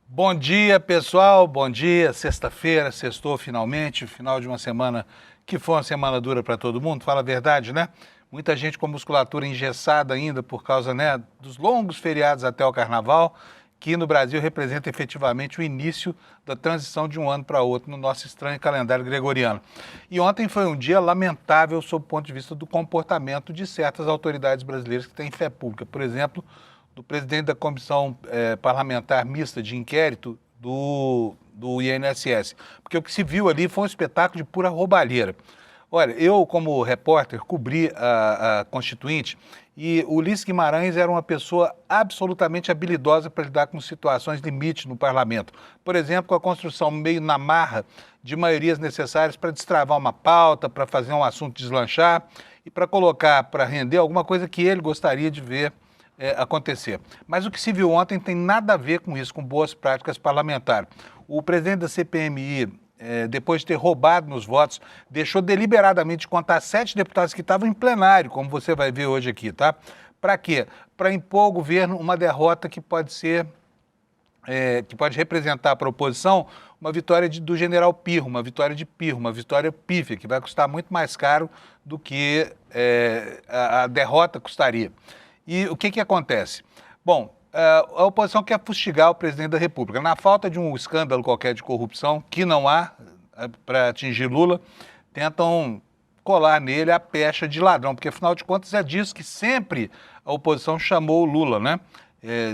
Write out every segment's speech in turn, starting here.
Bom dia, pessoal. Bom dia. Sexta-feira, sextou finalmente, final de uma semana que foi uma semana dura para todo mundo. Fala a verdade, né? Muita gente com a musculatura engessada ainda por causa, né, dos longos feriados até o carnaval, que no Brasil representa efetivamente o início da transição de um ano para outro no nosso estranho calendário gregoriano. E ontem foi um dia lamentável sob o ponto de vista do comportamento de certas autoridades brasileiras que têm fé pública. Por exemplo, do presidente da Comissão Parlamentar Mista de Inquérito do INSS. Porque o que se viu ali foi um espetáculo de pura roubalheira. Olha, eu, como repórter, cobri a Constituinte e o Ulisses Guimarães era uma pessoa absolutamente habilidosa para lidar com situações limite no parlamento. Por exemplo, com a construção meio na marra de maiorias necessárias para destravar uma pauta, para fazer um assunto deslanchar e para colocar, para render alguma coisa que ele gostaria de ver acontecer. Mas o que se viu ontem tem nada a ver com isso, com boas práticas parlamentares. O presidente da CPMI, depois de ter roubado nos votos, deixou deliberadamente de contar 7 deputados que estavam em plenário, como você vai ver hoje aqui, tá? Para quê? Para impor ao governo uma derrota que pode ser, que pode representar para a oposição uma vitória do general Pirro, uma vitória de Pirro, uma vitória pífia, que vai custar muito mais caro do que a derrota custaria. E o que acontece? Bom, a oposição quer fustigar o presidente da República. Na falta de um escândalo qualquer de corrupção, que não há para atingir Lula, tentam colar nele a pecha de ladrão, porque afinal de contas é disso que sempre a oposição chamou o Lula, né?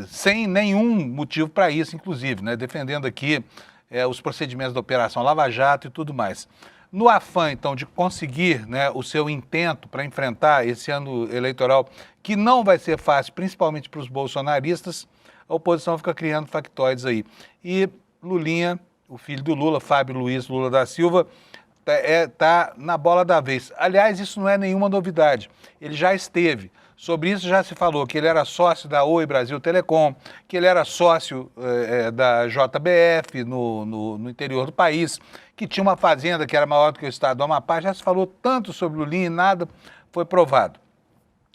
Sem nenhum motivo para isso, inclusive, né? Defendendo aqui os procedimentos da Operação Lava Jato e tudo mais. No afã, então, de conseguir, né, o seu intento para enfrentar esse ano eleitoral, que não vai ser fácil, principalmente para os bolsonaristas, a oposição fica criando factoides aí. E Lulinha, o filho do Lula, Fábio Luiz Lula da Silva, tá na bola da vez. Aliás, isso não é nenhuma novidade. Ele já esteve. Sobre isso já se falou que ele era sócio da Oi Brasil Telecom, que ele era sócio da JBF no interior do país, que tinha uma fazenda que era maior do que o estado do Amapá. Já se falou tanto sobre o Lulinha e nada foi provado.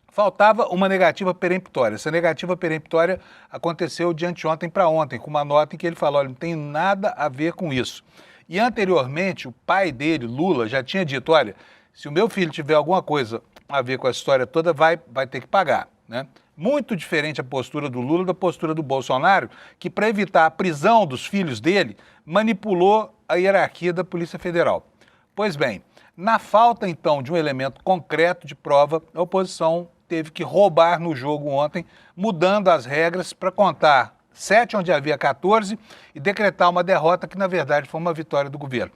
Faltava uma negativa peremptória. Essa negativa peremptória aconteceu de anteontem para ontem, com uma nota em que ele falou: olha, não tem nada a ver com isso. E anteriormente, o pai dele, Lula, já tinha dito: olha, se o meu filho tiver alguma coisa a ver com a história toda, vai ter que pagar, né? Muito diferente a postura do Lula da postura do Bolsonaro, que, para evitar a prisão dos filhos dele, manipulou a hierarquia da Polícia Federal. Pois bem, na falta, então, de um elemento concreto de prova, a oposição teve que roubar no jogo ontem, mudando as regras para contar 7 onde havia 14 e decretar uma derrota que, na verdade, foi uma vitória do governo.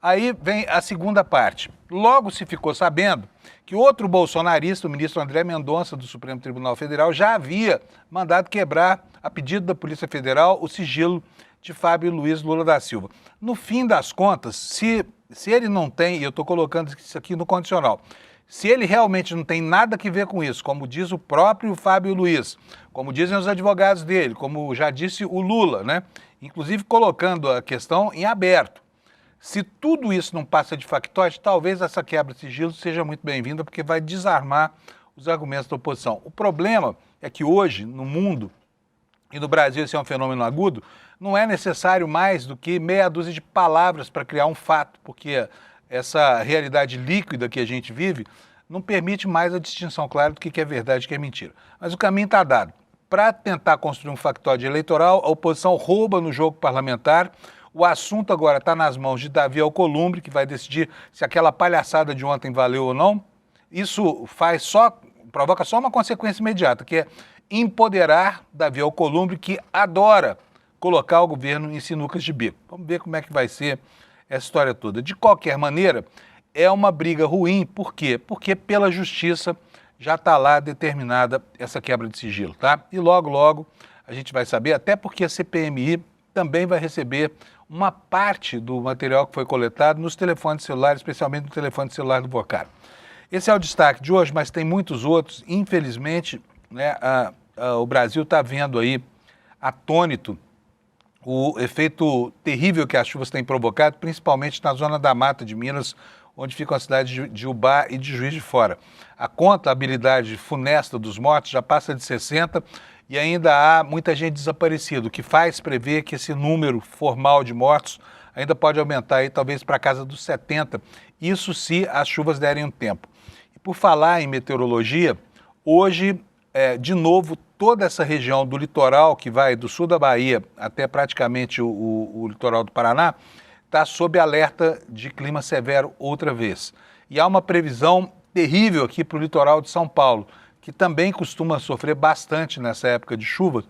Aí vem a segunda parte. Logo se ficou sabendo que outro bolsonarista, o ministro André Mendonça, do Supremo Tribunal Federal, já havia mandado quebrar, a pedido da Polícia Federal, o sigilo de Fábio Luiz Lula da Silva. No fim das contas, se ele não tem, e eu estou colocando isso aqui no condicional, se ele realmente não tem nada a ver com isso, como diz o próprio Fábio Luiz, como dizem os advogados dele, como já disse o Lula, né? Inclusive colocando a questão em aberto. Se tudo isso não passa de factoide, talvez essa quebra de sigilo seja muito bem-vinda, porque vai desarmar os argumentos da oposição. O problema é que hoje, no mundo, e no Brasil esse é um fenômeno agudo, não é necessário mais do que meia dúzia de palavras para criar um fato, porque essa realidade líquida que a gente vive não permite mais a distinção clara do que é verdade e o que é mentira. Mas o caminho está dado. Para tentar construir um factoide eleitoral, a oposição rouba no jogo parlamentar. O assunto agora está nas mãos de Davi Alcolumbre, que vai decidir se aquela palhaçada de ontem valeu ou não. Isso provoca só uma consequência imediata, que é empoderar Davi Alcolumbre, que adora colocar o governo em sinucas de bico. Vamos ver como é que vai ser essa história toda. De qualquer maneira, é uma briga ruim. Por quê? Porque pela justiça já está lá determinada essa quebra de sigilo, tá? E logo, logo a gente vai saber, até porque a CPMI também vai receber uma parte do material que foi coletado nos telefones celulares, especialmente no telefone celular do Vocaro. Esse é o destaque de hoje, mas tem muitos outros. Infelizmente, né, o Brasil está vendo aí, atônito, o efeito terrível que as chuvas têm provocado, principalmente na zona da Mata de Minas, onde ficam as cidades de Ubá e de Juiz de Fora. A contabilidade funesta dos mortos já passa de 60 e ainda há muita gente desaparecida, o que faz prever que esse número formal de mortos ainda pode aumentar aí, talvez para a casa dos 70, isso se as chuvas derem um tempo. E por falar em meteorologia, hoje, de novo, toda essa região do litoral, que vai do sul da Bahia até praticamente o litoral do Paraná, está sob alerta de clima severo outra vez. E há uma previsão terrível aqui para o litoral de São Paulo, que também costuma sofrer bastante nessa época de chuvas.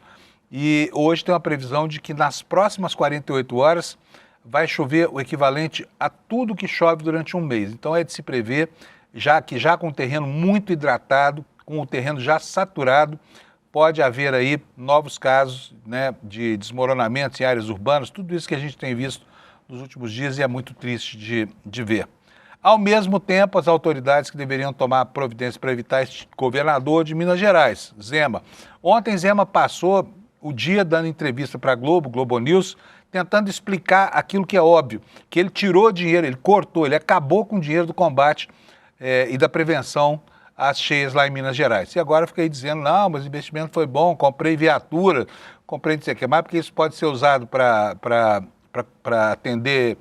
E hoje tem uma previsão de que nas próximas 48 horas vai chover o equivalente a tudo que chove durante um mês. Então é de se prever, já com o terreno muito hidratado, com o terreno já saturado, pode haver aí novos casos, né, de desmoronamentos em áreas urbanas, tudo isso que a gente tem visto nos últimos dias e é muito triste de ver. Ao mesmo tempo, as autoridades que deveriam tomar providência para evitar este governador de Minas Gerais, Zema. Ontem Zema passou o dia dando entrevista para a Globo News, tentando explicar aquilo que é óbvio, que ele tirou dinheiro, ele cortou, ele acabou com o dinheiro do combate e da prevenção às cheias lá em Minas Gerais. E agora fiquei dizendo, não, mas o investimento foi bom, comprei viatura, comprei não sei o que mais, porque isso pode ser usado para atender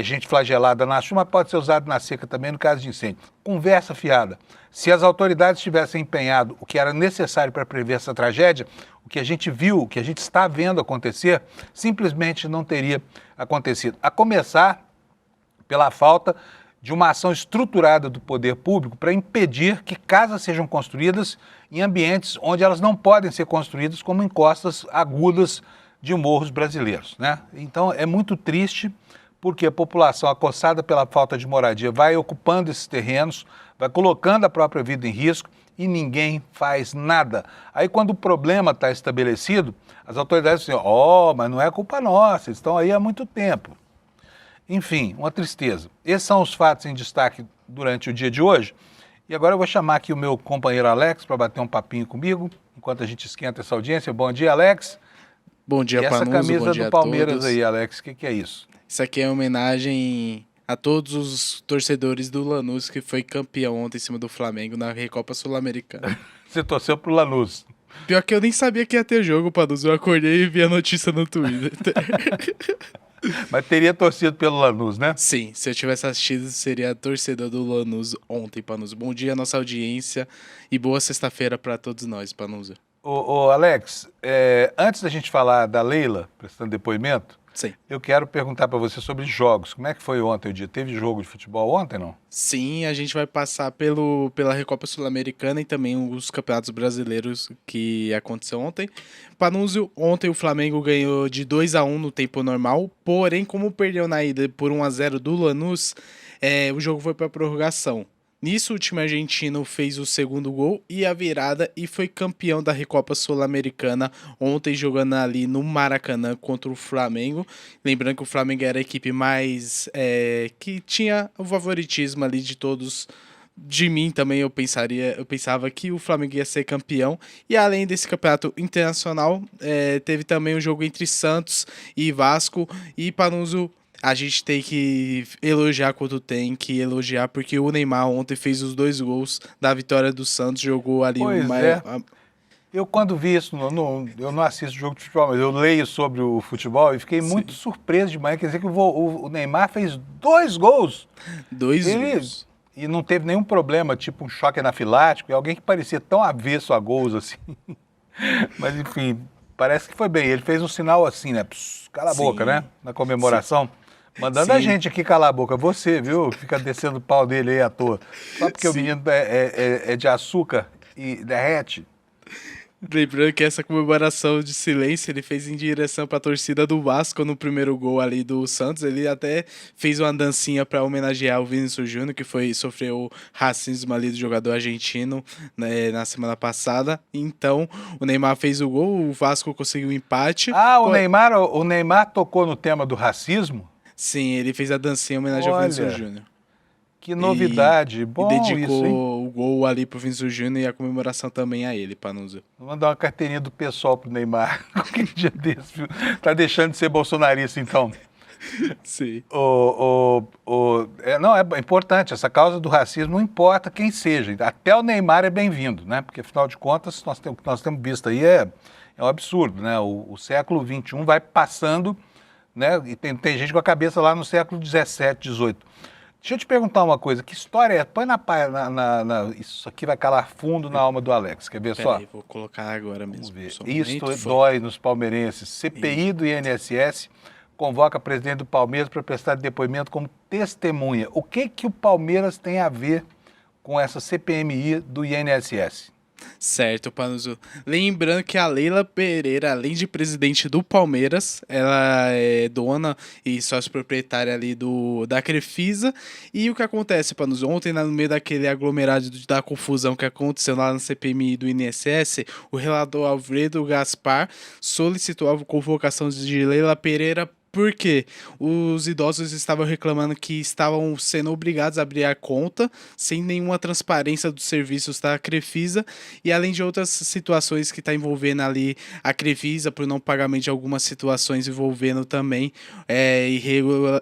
gente flagelada na chuva, mas pode ser usado na seca também no caso de incêndio. Conversa fiada. Se as autoridades tivessem empenhado o que era necessário para prever essa tragédia, o que a gente viu, o que a gente está vendo acontecer, simplesmente não teria acontecido. A começar pela falta de uma ação estruturada do poder público para impedir que casas sejam construídas em ambientes onde elas não podem ser construídas, como em costas agudas de morros brasileiros, né? Então é muito triste, porque a população, acossada pela falta de moradia, vai ocupando esses terrenos, vai colocando a própria vida em risco e ninguém faz nada. Aí quando o problema está estabelecido, as autoridades dizem, mas não é culpa nossa, eles estão aí há muito tempo. Enfim, uma tristeza. Esses são os fatos em destaque durante o dia de hoje. E agora eu vou chamar aqui o meu companheiro Alex para bater um papinho comigo, enquanto a gente esquenta essa audiência. Bom dia, Alex. Bom dia, Panuso. Essa camisa do Palmeiras aí, Alex, o que é isso? Isso aqui é uma homenagem a todos os torcedores do Lanús, que foi campeão ontem em cima do Flamengo na Recopa Sul-Americana. Você torceu pro Lanús? Pior que eu nem sabia que ia ter jogo, Panuso. Eu acordei e vi a notícia no Twitter. Mas teria torcido pelo Lanús, né? Sim, se eu tivesse assistido, seria torcedor do Lanús ontem, Panuso. Bom dia, nossa audiência, e boa sexta-feira para todos nós, Panuso. Ô Alex, antes da gente falar da Leila prestando depoimento, Sim. Eu quero perguntar para você sobre jogos. Como é que foi ontem o dia? Teve jogo de futebol ontem, não? Sim, a gente vai passar pela Recopa Sul-Americana e também os campeonatos brasileiros que aconteceu ontem. Panúzio, ontem o Flamengo ganhou de 2-1 no tempo normal, porém, como perdeu na ida por 1-0 do Lanús, o jogo foi para prorrogação. Nisso, o time argentino fez o segundo gol e a virada e foi campeão da Recopa Sul-Americana ontem, jogando ali no Maracanã contra o Flamengo. Lembrando que o Flamengo era a equipe mais que tinha o favoritismo ali de todos. De mim também eu pensava que o Flamengo ia ser campeão. E além desse campeonato internacional, teve também o jogo entre Santos e Vasco. E Panuso, a gente tem que elogiar quando tem que elogiar, porque o Neymar ontem fez os 2 gols da vitória do Santos, jogou ali Eu quando vi isso, eu não assisto jogo de futebol, mas eu leio sobre o futebol e fiquei muito surpreso de manhã. Quer dizer que o Neymar fez 2 gols. 2 gols. E não teve nenhum problema, tipo um choque anafilático, e alguém que parecia tão avesso a gols assim. Mas enfim, parece que foi bem. Ele fez um sinal assim, né? Pss, cala a boca, né? Na comemoração. Sim. Mandando a gente aqui calar a boca. Você, viu? Fica descendo o pau dele aí à toa. Só porque o menino é de açúcar e derrete. Lembrando que essa comemoração de silêncio ele fez em direção para a torcida do Vasco no primeiro gol ali do Santos. Ele até fez uma dancinha para homenagear o Vinícius Júnior, que sofreu racismo ali do jogador argentino, né, na semana passada. Então, o Neymar fez o gol, o Vasco conseguiu um empate. O Neymar tocou no tema do racismo? Sim, ele fez a dancinha em homenagem ao Vinícius Júnior. Que novidade, bom e dedicou isso, hein? O gol ali pro Vinícius Júnior e a comemoração também a ele, Panuso. Vou mandar uma carteirinha do pessoal pro Neymar. Que dia desse, viu? Tá deixando de ser bolsonarista, então. Sim. Não, é importante, essa causa do racismo não importa quem seja, até o Neymar é bem-vindo, né? Porque, afinal de contas, o que nós temos visto aí é um absurdo, né? O século XXI vai passando, né? E tem gente com a cabeça lá no século XVII, XVIII. Deixa eu te perguntar uma coisa, que história é? Põe isso aqui vai calar fundo na alma do Alex, quer ver só? Peraí, vou colocar agora mesmo. Isto dói nos palmeirenses. CPI do INSS convoca presidente do Palmeiras para prestar depoimento como testemunha. O que o Palmeiras tem a ver com essa CPMI do INSS? Certo, Panuzu. Lembrando que a Leila Pereira, além de presidente do Palmeiras, ela é dona e sócio proprietária ali da Crefisa. E o que acontece, Panuzu? Ontem, no meio daquele aglomerado da confusão que aconteceu lá na CPMI do INSS, o relator Alfredo Gaspar solicitou a convocação de Leila Pereira porque os idosos estavam reclamando que estavam sendo obrigados a abrir a conta sem nenhuma transparência dos serviços da Crefisa e além de outras situações que está envolvendo ali a Crefisa por não pagamento de algumas situações envolvendo também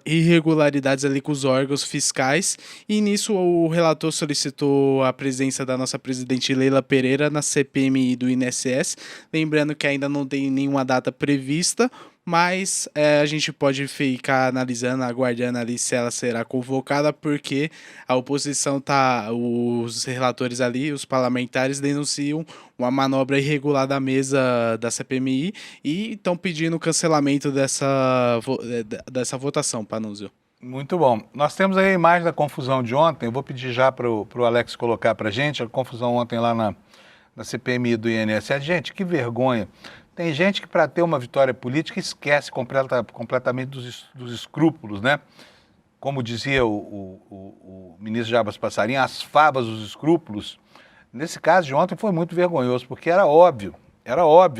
irregularidades ali com os órgãos fiscais e nisso o relator solicitou a presença da nossa presidente Leila Pereira na CPMI do INSS, lembrando que ainda não tem nenhuma data prevista, mas a gente pode ficar analisando, aguardando ali se ela será convocada, porque a oposição os relatores ali, os parlamentares denunciam uma manobra irregular da mesa da CPMI e estão pedindo o cancelamento dessa votação, Panúzio. Muito bom. Nós temos aí a imagem da confusão de ontem, eu vou pedir já para o Alex colocar para a gente, a confusão ontem lá na CPMI do INSS. Gente, que vergonha. Tem gente que, para ter uma vitória política, esquece completamente dos escrúpulos, né? Como dizia o ministro Jarbas Passarinho, as favas dos escrúpulos. Nesse caso de ontem foi muito vergonhoso, porque era óbvio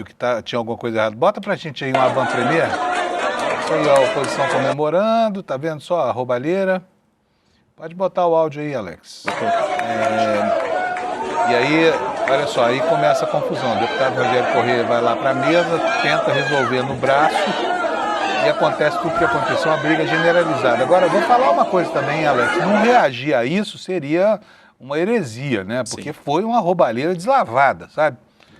que tinha alguma coisa errada. Bota pra gente aí um avant premier. Isso aí, a oposição comemorando, tá vendo só a roubalheira? Pode botar o áudio aí, Alex. E aí, olha só, aí começa a confusão. O deputado Rogério Corrêa vai lá para a mesa, tenta resolver no braço e acontece tudo o que aconteceu, uma briga generalizada. Agora, eu vou falar uma coisa também, Alex. Não reagir a isso seria uma heresia, né? Porque foi uma roubalheira deslavada, sabe?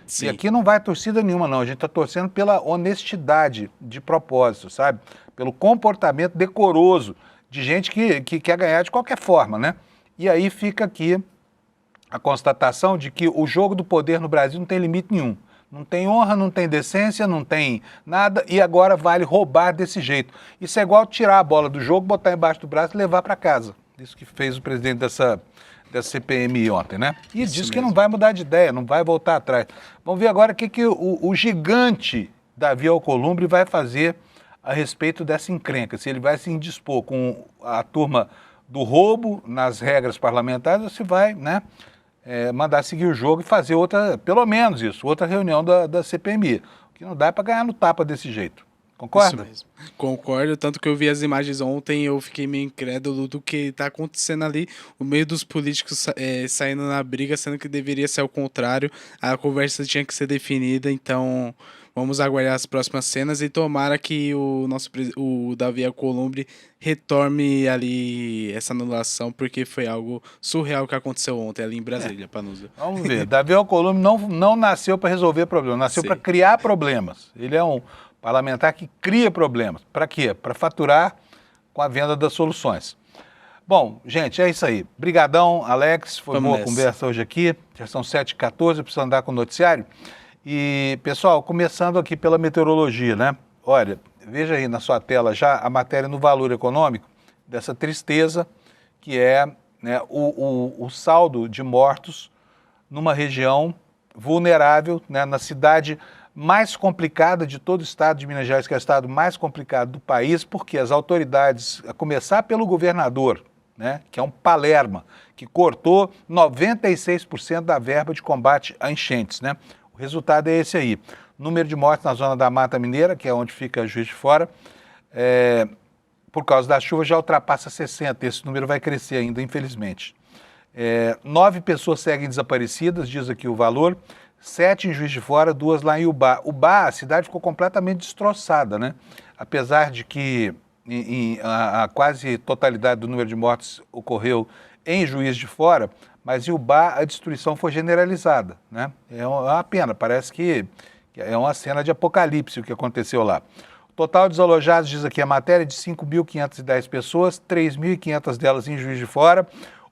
Sim. E aqui não vai torcida nenhuma, não. A gente está torcendo pela honestidade de propósito, sabe? Pelo comportamento decoroso de gente que quer ganhar de qualquer forma, né? E aí fica aqui a constatação de que o jogo do poder no Brasil não tem limite nenhum. Não tem honra, não tem decência, não tem nada e agora vale roubar desse jeito. Isso é igual tirar a bola do jogo, botar embaixo do braço e levar para casa. Isso que fez o presidente dessa CPMI ontem, né? E isso diz mesmo. Que não vai mudar de ideia, não vai voltar atrás. Vamos ver agora o que o gigante Davi Alcolumbre vai fazer a respeito dessa encrenca. Se ele vai se indispor com a turma do roubo nas regras parlamentares ou se vai, né? Mandar seguir o jogo e fazer outra, pelo menos isso, outra reunião da CPMI. O que não dá é para ganhar no tapa desse jeito. Concorda? Isso mesmo. Concordo, tanto que eu vi as imagens ontem eu fiquei meio incrédulo do que está acontecendo ali, o meio dos políticos saindo na briga, sendo que deveria ser ao contrário, a conversa tinha que ser definida, então vamos aguardar as próximas cenas e tomara que o Davi Alcolumbre retorne ali essa anulação, porque foi algo surreal que aconteceu ontem ali em Brasília, Panúzio. Vamos ver, Davi Alcolumbre não nasceu para resolver problemas, nasceu para criar problemas. Ele é um parlamentar que cria problemas. Para quê? Para faturar com a venda das soluções. Bom, gente, é isso aí. Brigadão, Alex. Foi boa conversa hoje aqui. Já são 7h14, eu preciso andar com o noticiário. E, pessoal, começando aqui pela meteorologia, né? Olha, veja aí na sua tela já a matéria no Valor Econômico dessa tristeza que é, né, o saldo de mortos numa região vulnerável, né, na cidade mais complicada de todo o estado de Minas Gerais, que é o estado mais complicado do país, porque as autoridades, a começar pelo governador, né, que é um palerma, que cortou 96% da verba de combate a enchentes, né? O resultado é esse aí. Número de mortes na zona da Mata Mineira, que é onde fica Juiz de Fora, por causa da chuva já ultrapassa 60. Esse número vai crescer ainda, infelizmente. 9 pessoas seguem desaparecidas, diz aqui o valor. 7 em Juiz de Fora, 2 lá em Ubá. Ubá, a cidade ficou completamente destroçada, né? Apesar de que a quase totalidade do número de mortes ocorreu em Juiz de Fora, mas em Ubá a destruição foi generalizada, né? É uma pena, parece que é uma cena de apocalipse o que aconteceu lá. O total de desalojados, diz aqui a matéria, de 5.510 pessoas, 3.500 delas em Juiz de Fora,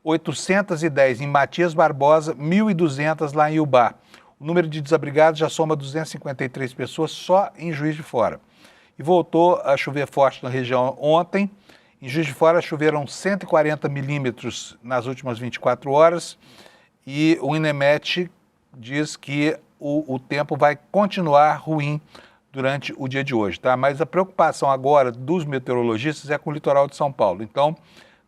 810 em Matias Barbosa, 1.200 lá em Ubá. O número de desabrigados já soma 253 pessoas só em Juiz de Fora. E voltou a chover forte na região ontem. Em Juiz de Fora choveram 140 milímetros nas últimas 24 horas e o INEMET diz que o tempo vai continuar ruim durante o dia de hoje, tá? Mas a preocupação agora dos meteorologistas é com o litoral de São Paulo. Então,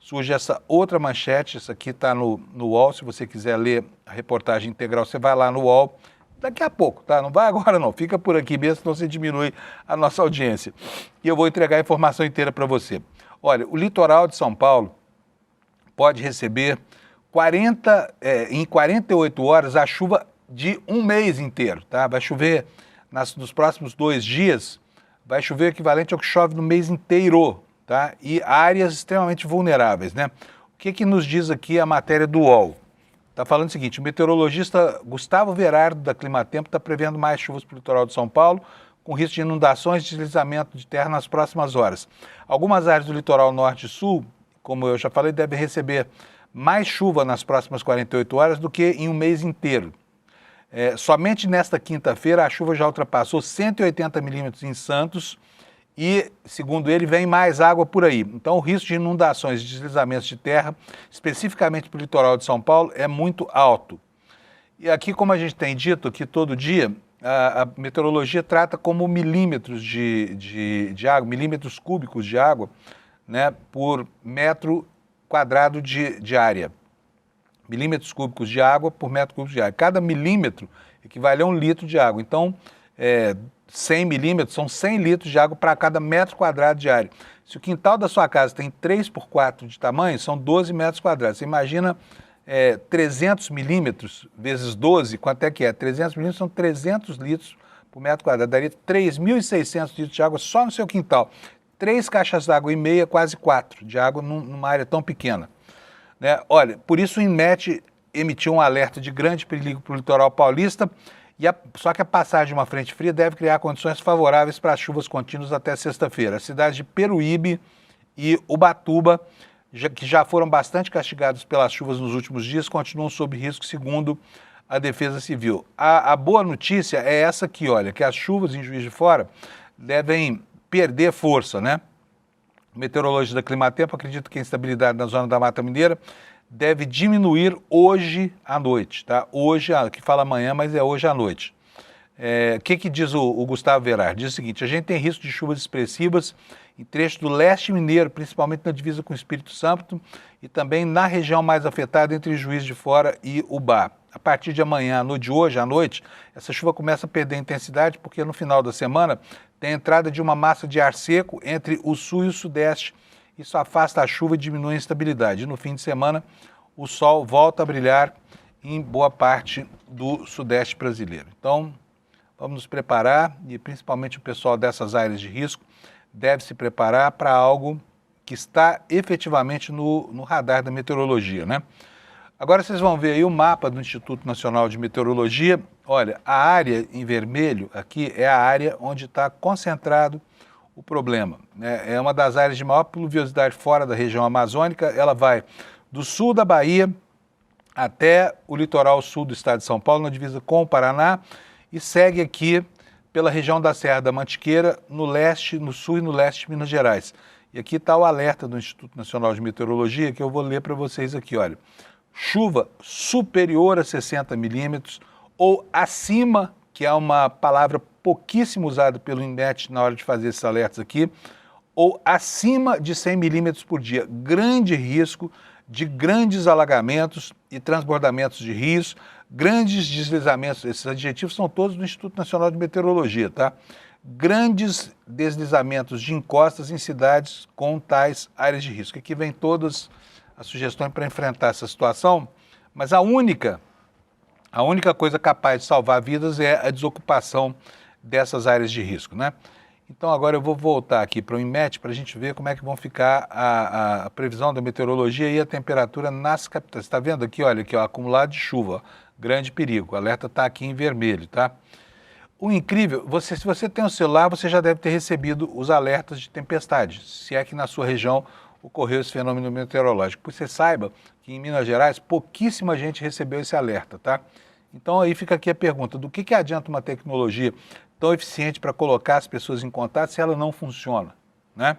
surge essa outra manchete, isso aqui está no UOL, se você quiser ler a reportagem integral, você vai lá no UOL, daqui a pouco, tá? Não vai agora não, fica por aqui mesmo, senão você diminui a nossa audiência. E eu vou entregar a informação inteira para você. Olha, o litoral de São Paulo pode receber em 48 horas a chuva de um mês inteiro, tá? Vai chover nos próximos 2 dias, vai chover o equivalente ao que chove no mês inteiro, tá? E áreas extremamente vulneráveis, né? O que nos diz aqui a matéria do UOL? Está falando o seguinte, o meteorologista Gustavo Verardo, da Climatempo, está prevendo mais chuvas para o litoral de São Paulo, com risco de inundações e deslizamento de terra nas próximas horas. Algumas áreas do litoral norte e sul, como eu já falei, devem receber mais chuva nas próximas 48 horas do que em um mês inteiro. Somente nesta quinta-feira a chuva já ultrapassou 180 milímetros em Santos e, segundo ele, vem mais água por aí. Então o risco de inundações e deslizamentos de terra, especificamente para o litoral de São Paulo, é muito alto. E aqui, como a gente tem dito que todo dia, a meteorologia trata como milímetros de água, milímetros cúbicos de água, né, por metro quadrado de área. Milímetros cúbicos de água por metro cúbico de área. Cada milímetro equivale a 1 litro de água. Então, 100 milímetros são 100 litros de água para cada metro quadrado de área. Se o quintal da sua casa tem 3 por 4 de tamanho, são 12 metros quadrados. Você imagina 300 milímetros vezes 12, quanto é que é? 300 milímetros são 300 litros por metro quadrado. Daria 3.600 litros de água só no seu quintal. 3 caixas d'água e meia, quase 4 de água numa área tão pequena. Né? Olha, por isso o INMET emitiu um alerta de grande perigo para o litoral paulista, só que a passagem de uma frente fria deve criar condições favoráveis para as chuvas contínuas até sexta-feira. As cidades de Peruíbe e Ubatuba, que já foram bastante castigados pelas chuvas nos últimos dias, continuam sob risco, segundo a Defesa Civil. A boa notícia é essa aqui, olha, que as chuvas em Juiz de Fora devem perder força, né? O meteorologista da Climatempo acredita que a instabilidade na zona da Mata Mineira deve diminuir hoje à noite, tá? Hoje, que fala amanhã, mas é hoje à noite. O que diz o Gustavo Verardo? Diz o seguinte, a gente tem risco de chuvas expressivas em trechos do leste mineiro, principalmente na divisa com o Espírito Santo e também na região mais afetada entre Juiz de Fora e Ubá. A partir de amanhã, de hoje à noite, essa chuva começa a perder intensidade porque no final da semana tem a entrada de uma massa de ar seco entre o sul e o sudeste. Isso afasta a chuva e diminui a instabilidade. E no fim de semana, o sol volta a brilhar em boa parte do sudeste brasileiro. Então, vamos nos preparar e principalmente o pessoal dessas áreas de risco deve se preparar para algo que está efetivamente no radar da meteorologia, né? Agora vocês vão ver aí o mapa do Instituto Nacional de Meteorologia. Olha, a área em vermelho aqui é a área onde está concentrado o problema. É uma das áreas de maior pluviosidade fora da região amazônica. Ela vai do sul da Bahia até o litoral sul do estado de São Paulo, na divisa com o Paraná, e segue aqui pela região da Serra da Mantiqueira, no leste, no sul e no leste de Minas Gerais. E aqui está o alerta do Instituto Nacional de Meteorologia, que eu vou ler para vocês aqui, olha. Chuva superior a 60 milímetros ou acima, que é uma palavra pouquíssimo usada pelo INMET na hora de fazer esses alertas aqui, ou acima de 100 milímetros por dia. Grande risco de grandes alagamentos e transbordamentos de rios, grandes deslizamentos, esses adjetivos são todos do Instituto Nacional de Meteorologia, tá? Grandes deslizamentos de encostas em cidades com tais áreas de risco. Aqui vem todas as sugestões para enfrentar essa situação, mas a única coisa capaz de salvar vidas é a desocupação dessas áreas de risco, né? Então agora eu vou voltar aqui para o INMET para a gente ver como é que vão ficar a previsão da meteorologia e a temperatura nas capitais. Está vendo aqui, olha, aqui, ó, acumulado de chuva, grande perigo. O alerta está aqui em vermelho, tá? O incrível, se você tem um celular, você já deve ter recebido os alertas de tempestade, se é que na sua região ocorreu esse fenômeno meteorológico. Porque você saiba que em Minas Gerais pouquíssima gente recebeu esse alerta, tá? Então aí fica aqui a pergunta, do que adianta uma tecnologia tão eficiente para colocar as pessoas em contato se ela não funciona, né?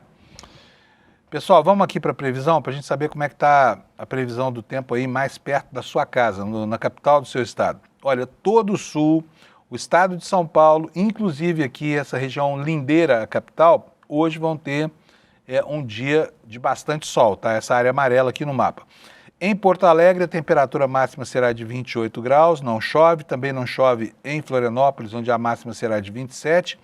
Pessoal, vamos aqui para a previsão, para a gente saber como é que está a previsão do tempo aí mais perto da sua casa, na capital do seu estado. Olha, todo o sul, o estado de São Paulo, inclusive aqui essa região lindeira, a capital, hoje vão ter um dia de bastante sol, tá? Essa área amarela aqui no mapa. Em Porto Alegre, a temperatura máxima será de 28 graus, não chove, também não chove em Florianópolis, onde a máxima será de 27,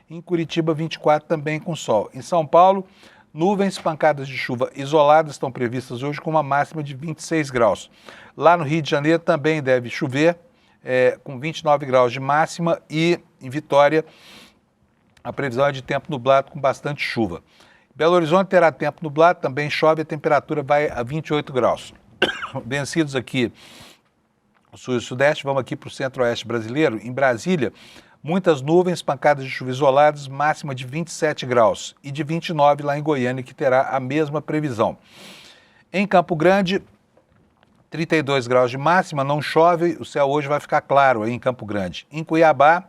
em Curitiba, 24, também com sol. Em São Paulo, nuvens, pancadas de chuva isoladas estão previstas hoje com uma máxima de 26 graus. Lá no Rio de Janeiro também deve chover, com 29 graus de máxima, e em Vitória a previsão é de tempo nublado com bastante chuva. Belo Horizonte terá tempo nublado, também chove, a temperatura vai a 28 graus. Vencidos aqui o sul e o sudeste, vamos aqui para o centro-oeste brasileiro. Em Brasília, muitas nuvens, pancadas de chuva isoladas, máxima de 27 graus, e de 29 lá em Goiânia, que terá a mesma previsão. Em Campo Grande, 32 graus de máxima, não chove, o céu hoje vai ficar claro aí em Campo Grande. Em Cuiabá,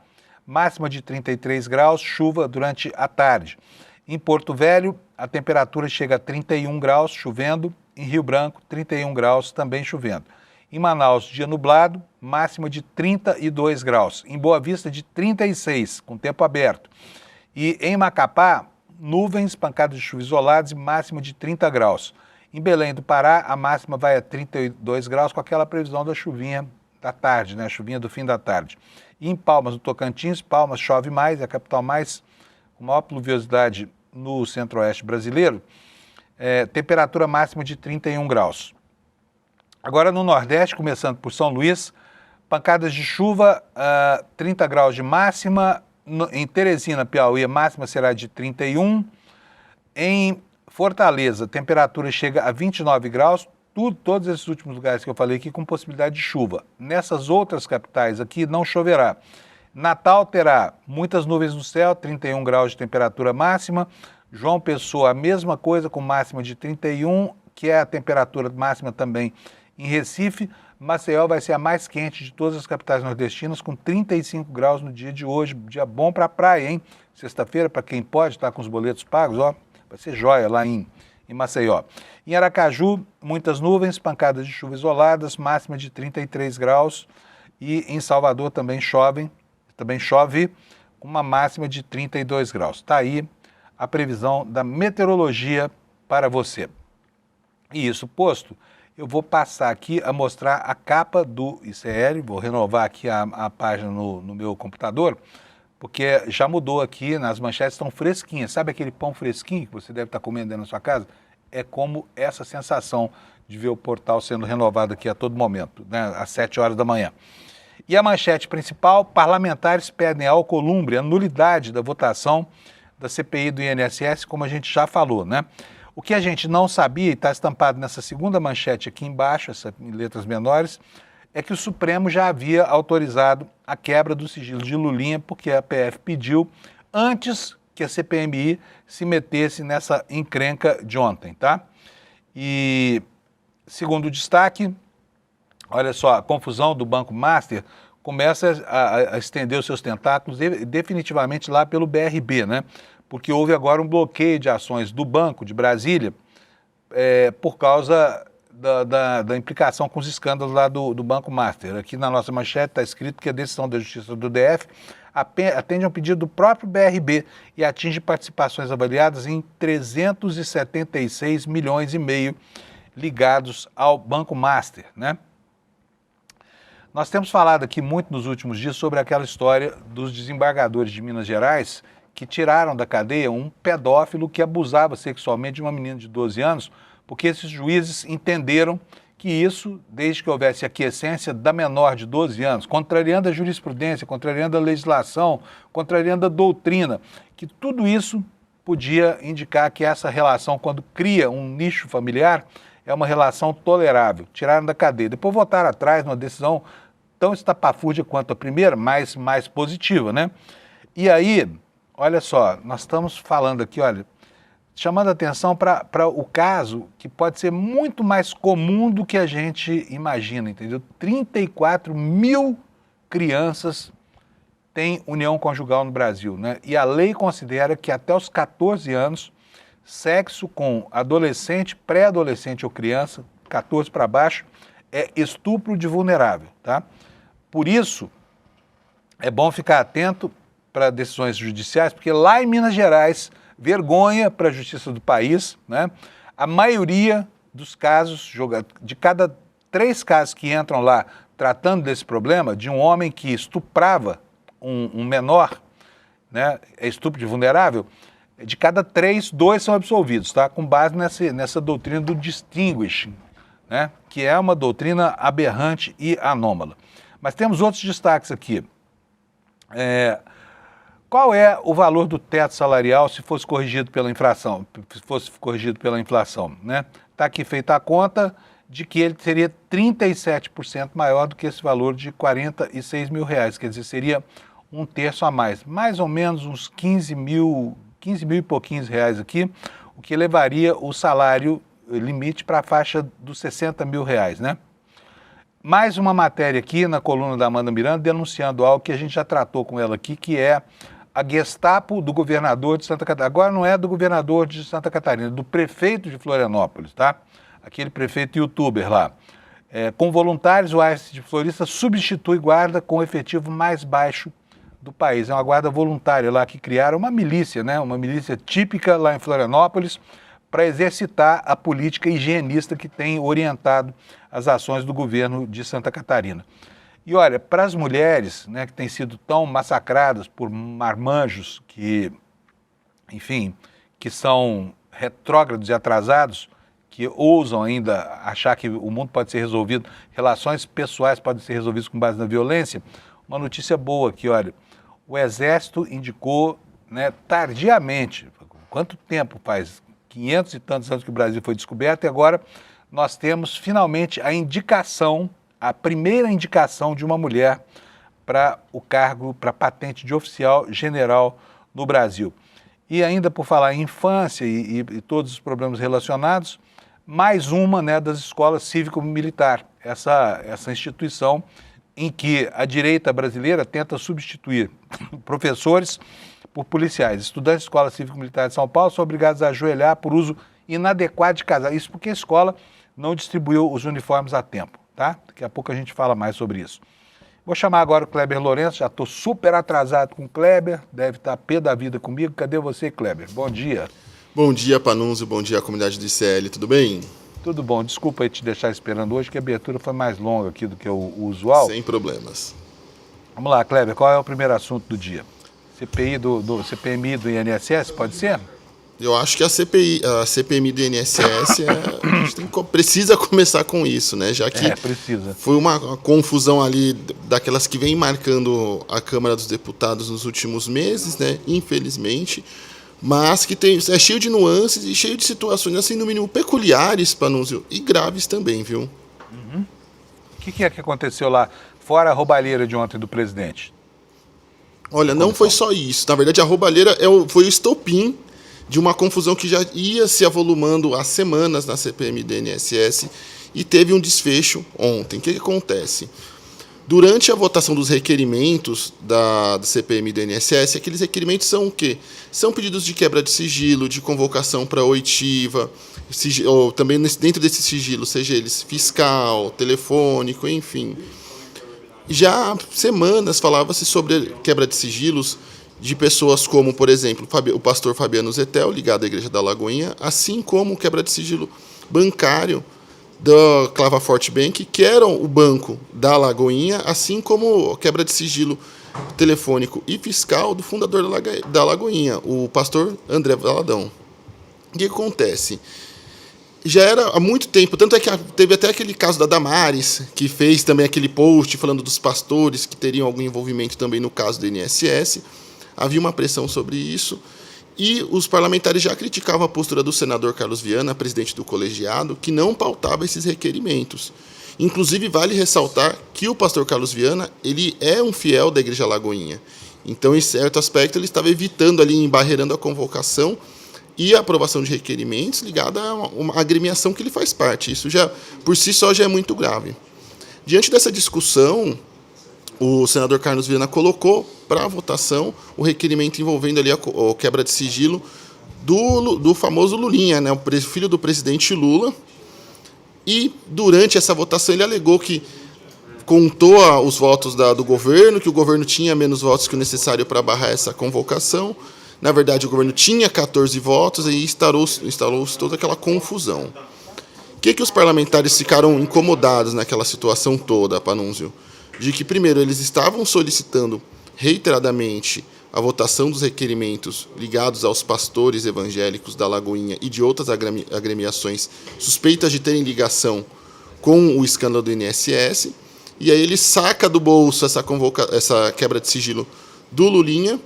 máxima de 33 graus, chuva durante a tarde. Em Porto Velho, a temperatura chega a 31 graus, chovendo. Em Rio Branco, 31 graus, também chovendo. Em Manaus, dia nublado, máxima de 32 graus. Em Boa Vista, de 36, com tempo aberto. E em Macapá, nuvens, pancadas de chuva isoladas e máxima de 30 graus. Em Belém do Pará, a máxima vai a 32 graus, com aquela previsão da chuvinha da tarde, né? A chuvinha do fim da tarde. E em Palmas, no Tocantins, Palmas chove mais, é a capital com maior pluviosidade no centro-oeste brasileiro. Temperatura máxima de 31 graus. Agora no Nordeste, começando por São Luís, pancadas de chuva, 30 graus de máxima. Em Teresina, Piauí, a máxima será de 31. Em Fortaleza, a temperatura chega a 29 graus. Todos esses últimos lugares que eu falei aqui com possibilidade de chuva. Nessas outras capitais aqui não choverá. Natal terá muitas nuvens no céu, 31 graus de temperatura máxima. João Pessoa, a mesma coisa, com máxima de 31, que é a temperatura máxima também em Recife. Maceió vai ser a mais quente de todas as capitais nordestinas, com 35 graus no dia de hoje. Dia bom para a praia, hein? Sexta-feira, para quem pode estar com os boletos pagos, ó, vai ser joia lá em Maceió. Em Aracaju, muitas nuvens, pancadas de chuva isoladas, máxima de 33 graus. E em Salvador também chove, com uma máxima de 32 graus. Está aí a previsão da meteorologia para você. E isso posto, eu vou passar aqui a mostrar a capa do ICL, vou renovar aqui a página no meu computador, porque já mudou aqui, nas manchetes estão fresquinhas. Sabe aquele pão fresquinho que você deve estar comendo dentro da sua casa? É como essa sensação de ver o portal sendo renovado aqui a todo momento, né, às 7 horas da manhã. E a manchete principal, parlamentares pedem a Alcolumbre a nulidade da votação da CPI do INSS, como a gente já falou, né? O que a gente não sabia, e está estampado nessa segunda manchete aqui embaixo, em letras menores, é que o Supremo já havia autorizado a quebra do sigilo de Lulinha, porque a PF pediu antes que a CPMI se metesse nessa encrenca de ontem, tá? E, segundo o destaque, olha só, a confusão do Banco Master começa a estender os seus tentáculos definitivamente lá pelo BRB, né? Porque houve agora um bloqueio de ações do Banco de Brasília por causa da implicação com os escândalos lá do Banco Master. Aqui na nossa manchete está escrito que a decisão da Justiça do DF atende a um pedido do próprio BRB e atinge participações avaliadas em 376 milhões e meio ligados ao Banco Master, né? Nós temos falado aqui muito nos últimos dias sobre aquela história dos desembargadores de Minas Gerais que tiraram da cadeia um pedófilo que abusava sexualmente de uma menina de 12 anos, porque esses juízes entenderam que isso, desde que houvesse a aquiescência da menor de 12 anos, contrariando a jurisprudência, contrariando a legislação, contrariando a doutrina, que tudo isso podia indicar que essa relação, quando cria um nicho familiar, é uma relação tolerável. Tiraram da cadeia. Depois voltaram atrás numa decisão tão estapafúrdia quanto a primeira, mas mais positiva, né? E aí, olha só, nós estamos falando aqui, olha, chamando a atenção para o caso que pode ser muito mais comum do que a gente imagina, entendeu? 34 mil crianças têm união conjugal no Brasil, né? E a lei considera que até os 14 anos, sexo com adolescente, pré-adolescente ou criança, 14 para baixo, é estupro de vulnerável, tá? Por isso, é bom ficar atento para decisões judiciais, porque lá em Minas Gerais, vergonha para a justiça do país, né? A maioria dos casos, de cada 3 casos que entram lá tratando desse problema, de um homem que estuprava um menor, né? É estupro de vulnerável, de cada 3, 2 são absolvidos, tá? Com base nessa doutrina do distinguishing, né? Que é uma doutrina aberrante e anômala. Mas temos outros destaques aqui. Qual é o valor do teto salarial se fosse corrigido pela inflação? Né? Está aqui feita a conta de que ele seria 37% maior do que esse valor de R$46 mil. Quer dizer, seria um terço a mais. Mais ou menos uns 15 mil e pouquinhos reais aqui, o que levaria o salário limite para a faixa dos R$60 mil, né? Mais uma matéria aqui na coluna da Amanda Miranda denunciando algo que a gente já tratou com ela aqui, que é a Gestapo do governador de Santa Catarina. Agora não é do governador de Santa Catarina, é do prefeito de Florianópolis, tá? Aquele prefeito youtuber lá. Com voluntários, o AS de Florista substitui guarda com o efetivo mais baixo do país. É uma guarda voluntária lá que criaram uma milícia, né? Uma milícia típica lá em Florianópolis, para exercitar a política higienista que tem orientado as ações do governo de Santa Catarina. E olha, para as mulheres, né, que têm sido tão massacradas por marmanjos que, enfim, que são retrógrados e atrasados, que ousam ainda achar que o mundo pode ser resolvido, relações pessoais podem ser resolvidas com base na violência, uma notícia boa aqui, olha, o Exército indicou, né, tardiamente, quanto tempo faz? 500 e tantos anos que o Brasil foi descoberto e agora nós temos finalmente a primeira indicação de uma mulher para o cargo, para a patente de oficial general no Brasil. E ainda por falar em infância e todos os problemas relacionados, mais uma, né, das escolas cívico-militar, essa instituição em que a direita brasileira tenta substituir professores por policiais. Estudantes de Escola Cívico-Militar de São Paulo são obrigados a ajoelhar por uso inadequado de casaco. Isso porque a escola não distribuiu os uniformes a tempo, tá? Daqui a pouco a gente fala mais sobre isso. Vou chamar agora o Kleber Lourenço, já estou super atrasado com o Kleber, deve estar pé da vida comigo. Cadê você, Kleber? Bom dia. Bom dia, Panunzio, bom dia, comunidade do ICL, tudo bem? Tudo bom, desculpa aí te deixar esperando hoje, que a abertura foi mais longa aqui do que o usual. Sem problemas. Vamos lá, Kleber, qual é o primeiro assunto do dia? CPMI do INSS, pode ser? Eu acho que a CPMI do INSS a gente precisa começar com isso, né? Já que precisa. Foi uma confusão ali daquelas que vem marcando a Câmara dos Deputados nos últimos meses, né? Infelizmente, mas que é cheio de nuances e cheio de situações, assim, no mínimo peculiares, Panunzio, e graves também, viu? Uhum. O que é que aconteceu lá, fora a roubalheira de ontem do presidente? Olha, não foi só isso. Na verdade, a roubalheira foi o estopim de uma confusão que já ia se avolumando há semanas na CPMI do INSS e teve um desfecho ontem. O que acontece? Durante a votação dos requerimentos da CPMI do INSS, aqueles requerimentos são o quê? São pedidos de quebra de sigilo, de convocação para oitiva, ou também dentro desse sigilo, seja eles fiscal, telefônico, enfim. Já há semanas falava-se sobre quebra de sigilos de pessoas como, por exemplo, o pastor Fabiano Zettel, ligado à Igreja da Lagoinha, assim como quebra de sigilo bancário da Clava Forte Bank, que eram o banco da Lagoinha, assim como quebra de sigilo telefônico e fiscal do fundador da Lagoinha, o pastor André Valadão. O que acontece? já era há muito tempo, tanto é que teve até aquele caso da Damares, que fez também aquele post falando dos pastores que teriam algum envolvimento também no caso do INSS. Havia uma pressão sobre isso, e os parlamentares já criticavam a postura do senador Carlos Viana, presidente do colegiado, que não pautava esses requerimentos. Inclusive, vale ressaltar que o pastor Carlos Viana, ele é um fiel da Igreja Lagoinha. Então, em certo aspecto, ele estava evitando ali, embarreirando a convocação e a aprovação de requerimentos ligada a uma agremiação que ele faz parte. Isso já, por si só, já é muito grave. Diante dessa discussão, o senador Carlos Viana colocou para votação o requerimento envolvendo ali a quebra de sigilo do famoso Lulinha, né, o filho do presidente Lula. E, durante essa votação, ele alegou que contou os votos do governo, que o governo tinha menos votos que o necessário para barrar essa convocação. Na verdade, o governo tinha 14 votos e instalou-se toda aquela confusão. O que os parlamentares ficaram incomodados naquela situação toda, Panunzio? De que, primeiro, eles estavam solicitando reiteradamente a votação dos requerimentos ligados aos pastores evangélicos da Lagoinha e de outras agremiações suspeitas de terem ligação com o escândalo do INSS, e aí ele saca do bolso essa quebra de sigilo do Lulinha,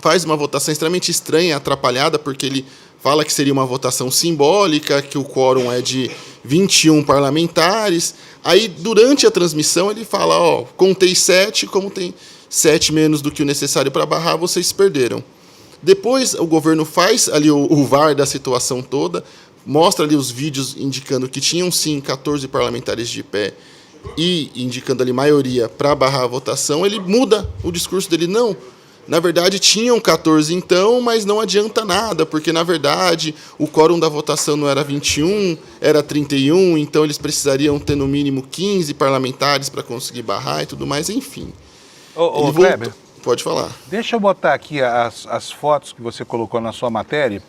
faz uma votação extremamente estranha, atrapalhada, porque ele fala que seria uma votação simbólica, que o quórum é de 21 parlamentares. Aí, durante a transmissão, ele fala, contei 7, como tem 7 menos do que o necessário para barrar, vocês perderam. Depois, o governo faz ali o VAR da situação toda, mostra ali os vídeos indicando que tinham, sim, 14 parlamentares de pé e indicando ali maioria para barrar a votação. Ele muda o discurso dele, não. Na verdade, tinham 14 então, mas não adianta nada, porque, na verdade, o quórum da votação não era 21, era 31, então eles precisariam ter, no mínimo, 15 parlamentares para conseguir barrar e tudo mais, enfim. Ô Kleber, pode falar. Deixa eu botar aqui as fotos que você colocou na sua matéria,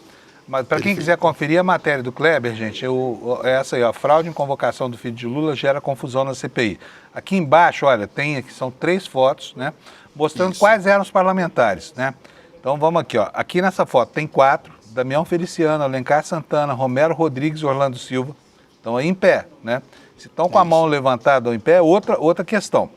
mas para quem quiser conferir a matéria do Kleber, gente, essa aí, fraude em convocação do filho de Lula gera confusão na CPI. Aqui embaixo, olha, tem aqui, são 3 fotos, né? Mostrando quais eram os parlamentares, né? Então vamos aqui, ó. Aqui nessa foto tem 4, Damião Feliciano, Alencar Santana, Romero Rodrigues e Orlando Silva. Estão aí em pé, né? Se estão com a mão levantada ou em pé, outra questão.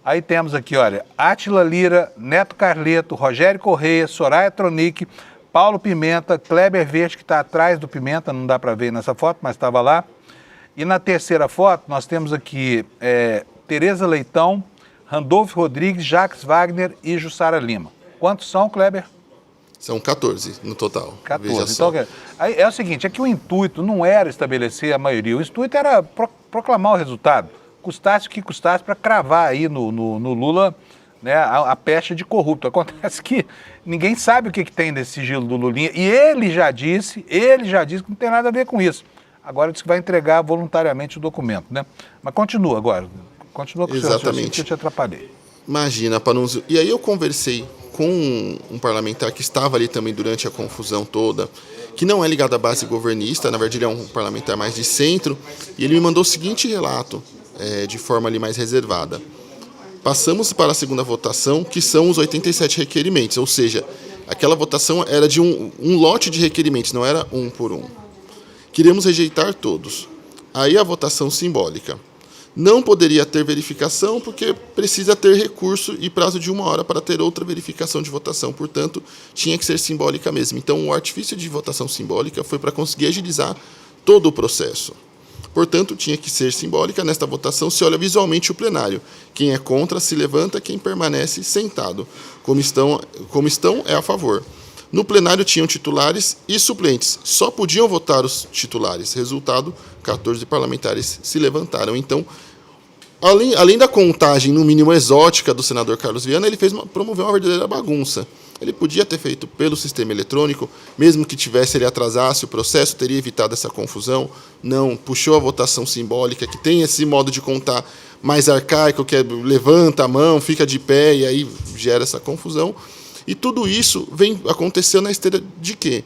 Aí temos aqui, olha, Átila Lira, Neto Carleto, Rogério Correia, Soraya Tronic, Paulo Pimenta, Kleber Verde, que está atrás do Pimenta, não dá para ver nessa foto, mas estava lá. E na terceira foto nós temos aqui Tereza Leitão, Randolfo Rodrigues, Jacques Wagner e Jussara Lima. Quantos são, Kleber? São 14 no total. 14. Então, aí é o seguinte, é que o intuito não era estabelecer a maioria, o intuito era proclamar o resultado, custasse o que custasse, para cravar aí no Lula, né, a pecha de corrupto. Acontece que ninguém sabe o que tem nesse sigilo do Lulinha, e ele já disse que não tem nada a ver com isso. Agora diz que vai entregar voluntariamente o documento, né? Mas continua agora. Continua com o seu raciocínio, que eu te atrapalhei. Imagina, Panunzio. E aí eu conversei com um parlamentar que estava ali também durante a confusão toda, que não é ligado à base governista, na verdade ele é um parlamentar mais de centro, e ele me mandou o seguinte relato, de forma ali mais reservada. Passamos para a segunda votação, que são os 87 requerimentos, ou seja, aquela votação era de um lote de requerimentos, não era um por um. Queremos rejeitar todos. Aí a votação simbólica. Não poderia ter verificação porque precisa ter recurso e prazo de 1 hora para ter outra verificação de votação. Portanto, tinha que ser simbólica mesmo. Então, o artifício de votação simbólica foi para conseguir agilizar todo o processo. Portanto, tinha que ser simbólica. Nesta votação, se olha visualmente o plenário. Quem é contra se levanta, quem permanece sentado. Como estão é a favor. No plenário tinham titulares e suplentes. Só podiam votar os titulares. Resultado, 14 parlamentares se levantaram. Então, além da contagem, no mínimo, exótica do senador Carlos Viana, ele promoveu uma verdadeira bagunça. Ele podia ter feito pelo sistema eletrônico, mesmo que ele atrasasse o processo, teria evitado essa confusão. Não, puxou a votação simbólica, que tem esse modo de contar mais arcaico, que levanta a mão, fica de pé, e aí gera essa confusão. E tudo isso vem acontecendo na esteira de quê?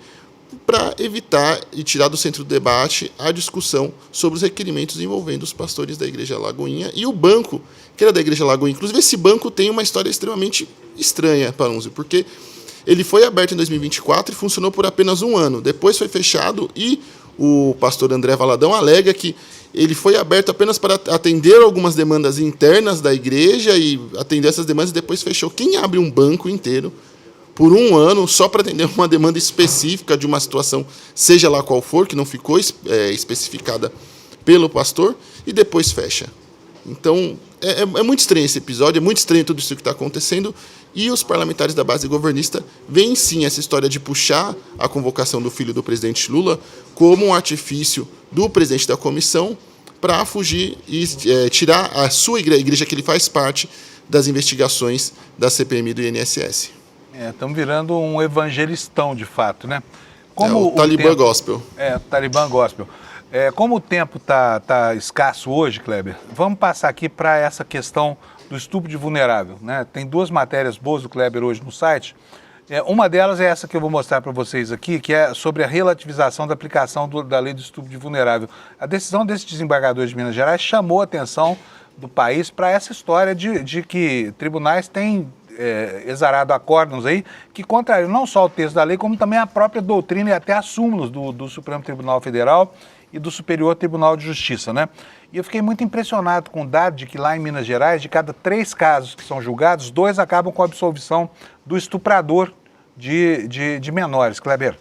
Para evitar e tirar do centro do debate a discussão sobre os requerimentos envolvendo os pastores da Igreja Lagoinha e o banco, que era da Igreja Lagoinha. Inclusive, esse banco tem uma história extremamente estranha, Panunzio, porque ele foi aberto em 2024 e funcionou por apenas 1 ano. Depois foi fechado e o pastor André Valadão alega que ele foi aberto apenas para atender algumas demandas internas da igreja e atender essas demandas e depois fechou. Quem abre um banco inteiro por um ano só para atender uma demanda específica de uma situação, seja lá qual for, que não ficou especificada pelo pastor, e depois fecha? Então, é muito estranho esse episódio, é muito estranho tudo isso que está acontecendo, e os parlamentares da base governista veem sim essa história de puxar a convocação do filho do presidente Lula como um artifício do presidente da comissão para fugir e tirar a sua igreja que ele faz parte das investigações da CPMI do INSS. Estamos virando um evangelistão, de fato, né? Como o Talibã Gospel. Talibã Gospel. Como o tempo tá escasso hoje, Kleber, vamos passar aqui para essa questão do estupro de vulnerável, né? Tem duas matérias boas do Kleber hoje no site. Uma delas é essa que eu vou mostrar para vocês aqui, que é sobre a relativização da aplicação da lei do estupro de vulnerável. A decisão desse desembargador de Minas Gerais chamou a atenção do país para essa história de que tribunais têm exarado acórdãos aí que contrariam não só o texto da lei, como também a própria doutrina e até as súmulas do Supremo Tribunal Federal e do Superior Tribunal de Justiça, né? E eu fiquei muito impressionado com o dado de que lá em Minas Gerais, de cada 3 casos que são julgados, 2 acabam com a absolvição do estuprador de menores. Kleber.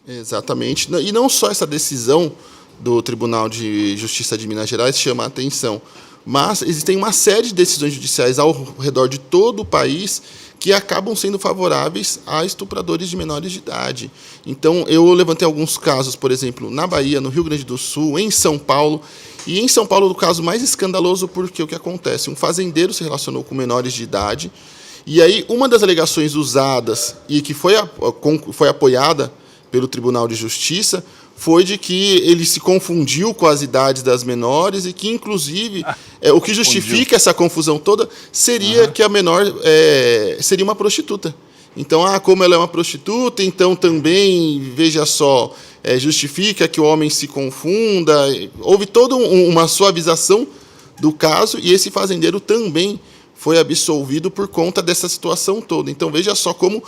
Exatamente. E não só essa decisão do Tribunal de Justiça de Minas Gerais chama a atenção, mas existem uma série de decisões judiciais ao redor de todo o país que acabam sendo favoráveis a estupradores de menores de idade. Então, eu levantei alguns casos, por exemplo, na Bahia, no Rio Grande do Sul, em São Paulo. E em São Paulo, o caso mais escandaloso, porque o que acontece? Um fazendeiro se relacionou com menores de idade, e aí uma das alegações usadas e que foi apoiada pelo Tribunal de Justiça foi de que ele se confundiu com as idades das menores e que, inclusive, o que justifica essa confusão toda seria que a menor seria uma prostituta. Então, como ela é uma prostituta, então também, veja só, justifica que o homem se confunda. Houve toda uma suavização do caso e esse fazendeiro também foi absolvido por conta dessa situação toda. Então, veja só como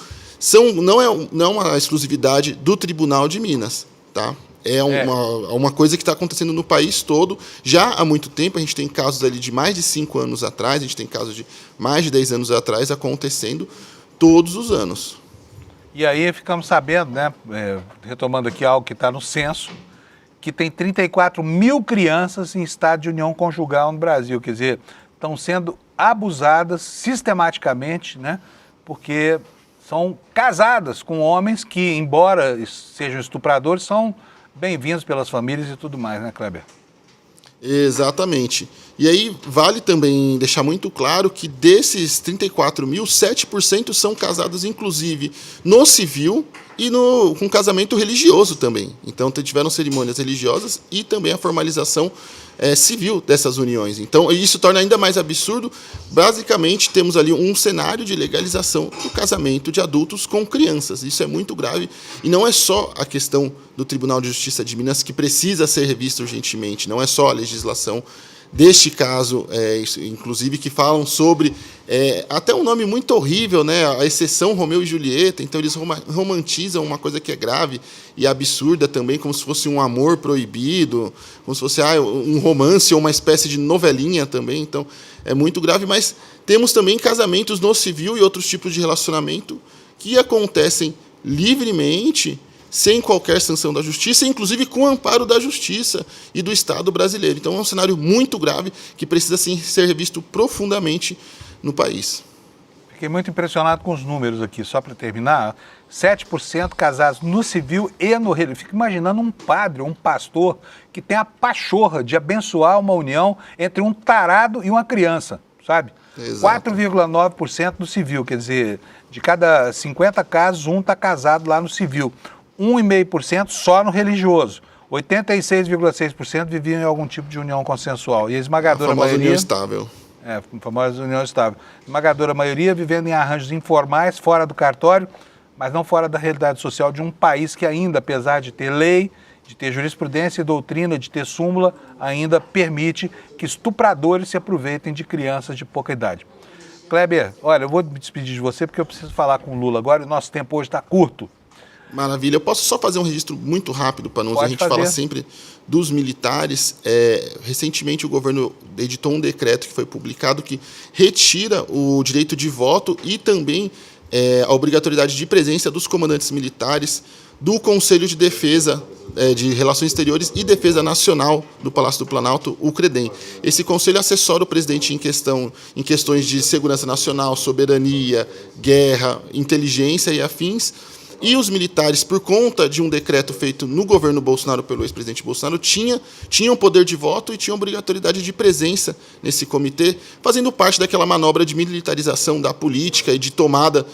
não é uma exclusividade do Tribunal de Minas. Tá? É uma coisa que está acontecendo no país todo já há muito tempo. A gente tem casos ali de mais de 5 anos atrás, a gente tem casos de mais de 10 anos atrás acontecendo todos os anos. E aí ficamos sabendo, né, retomando aqui algo que está no censo, que tem 34 mil crianças em estado de união conjugal no Brasil. Quer dizer, estão sendo abusadas sistematicamente, né, porque são casadas com homens que, embora sejam estupradores, são bem-vindos pelas famílias e tudo mais, né, Kleber? Exatamente. E aí vale também deixar muito claro que desses 34 mil, 7% são casados, inclusive, no civil e com casamento religioso também. Então, tiveram cerimônias religiosas e também a formalização civil dessas uniões. Então, isso torna ainda mais absurdo. Basicamente, temos ali um cenário de legalização do casamento de adultos com crianças. Isso é muito grave. E não é só a questão do Tribunal de Justiça de Minas que precisa ser revista urgentemente. Não é só a legislação deste caso, inclusive, que falam sobre até um nome muito horrível, né? A exceção Romeu e Julieta. Então, eles romantizam uma coisa que é grave e absurda também, como se fosse um amor proibido, como se fosse um romance ou uma espécie de novelinha também. Então, é muito grave, mas temos também casamentos no civil e outros tipos de relacionamento que acontecem livremente, sem qualquer sanção da justiça, inclusive com amparo da justiça e do Estado brasileiro. Então, é um cenário muito grave que precisa sim, ser revisto profundamente no país. Fiquei muito impressionado com os números aqui, só para terminar. 7% casados no civil e no religioso. Fico imaginando um padre, um pastor, que tem a pachorra de abençoar uma união entre um tarado e uma criança, sabe? 4,9% no civil, quer dizer, de cada 50 casos, um está casado lá no civil. 1,5% só no religioso. 86,6% viviam em algum tipo de união consensual. E a esmagadora maioria... união estável. A famosa união estável. A esmagadora maioria vivendo em arranjos informais, fora do cartório, mas não fora da realidade social de um país que ainda, apesar de ter lei, de ter jurisprudência e doutrina, de ter súmula, ainda permite que estupradores se aproveitem de crianças de pouca idade. Kleber, olha, eu vou me despedir de você porque eu preciso falar com o Lula agora e o nosso tempo hoje está curto. Maravilha. Eu posso só fazer um registro muito rápido para nós. A gente fala sempre dos militares. Recentemente, o governo editou um decreto que foi publicado que retira o direito de voto e também a obrigatoriedade de presença dos comandantes militares do Conselho de Defesa de Relações Exteriores e Defesa Nacional do Palácio do Planalto, o CREDEM. Esse conselho assessora o presidente em questões de segurança nacional, soberania, guerra, inteligência e afins. E os militares, por conta de um decreto feito no governo Bolsonaro pelo ex-presidente Bolsonaro, tinham poder de voto e tinham obrigatoriedade de presença nesse comitê, fazendo parte daquela manobra de militarização da política e de tomada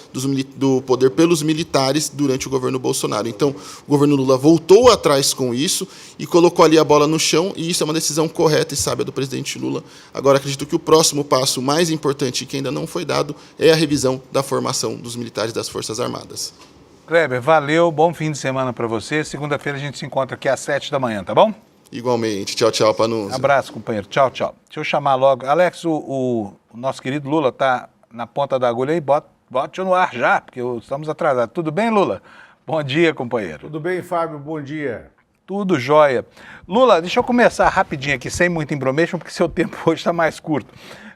do poder pelos militares durante o governo Bolsonaro. Então, o governo Lula voltou atrás com isso e colocou ali a bola no chão, e isso é uma decisão correta e sábia do presidente Lula. Agora, acredito que o próximo passo mais importante, que ainda não foi dado, é a revisão da formação dos militares das Forças Armadas. Kleber, valeu, bom fim de semana para você. Segunda-feira a gente se encontra aqui às 7 da manhã, tá bom? Igualmente. Tchau, tchau, Panunzio. Abraço, companheiro. Tchau, tchau. Deixa eu chamar logo. Alex, o nosso querido Lula está na ponta da agulha aí. Bote no ar já, porque estamos atrasados. Tudo bem, Lula? Bom dia, companheiro. Tudo bem, Fábio? Bom dia. Tudo jóia. Lula, deixa eu começar rapidinho aqui, sem muito embromation, porque seu tempo hoje está mais curto.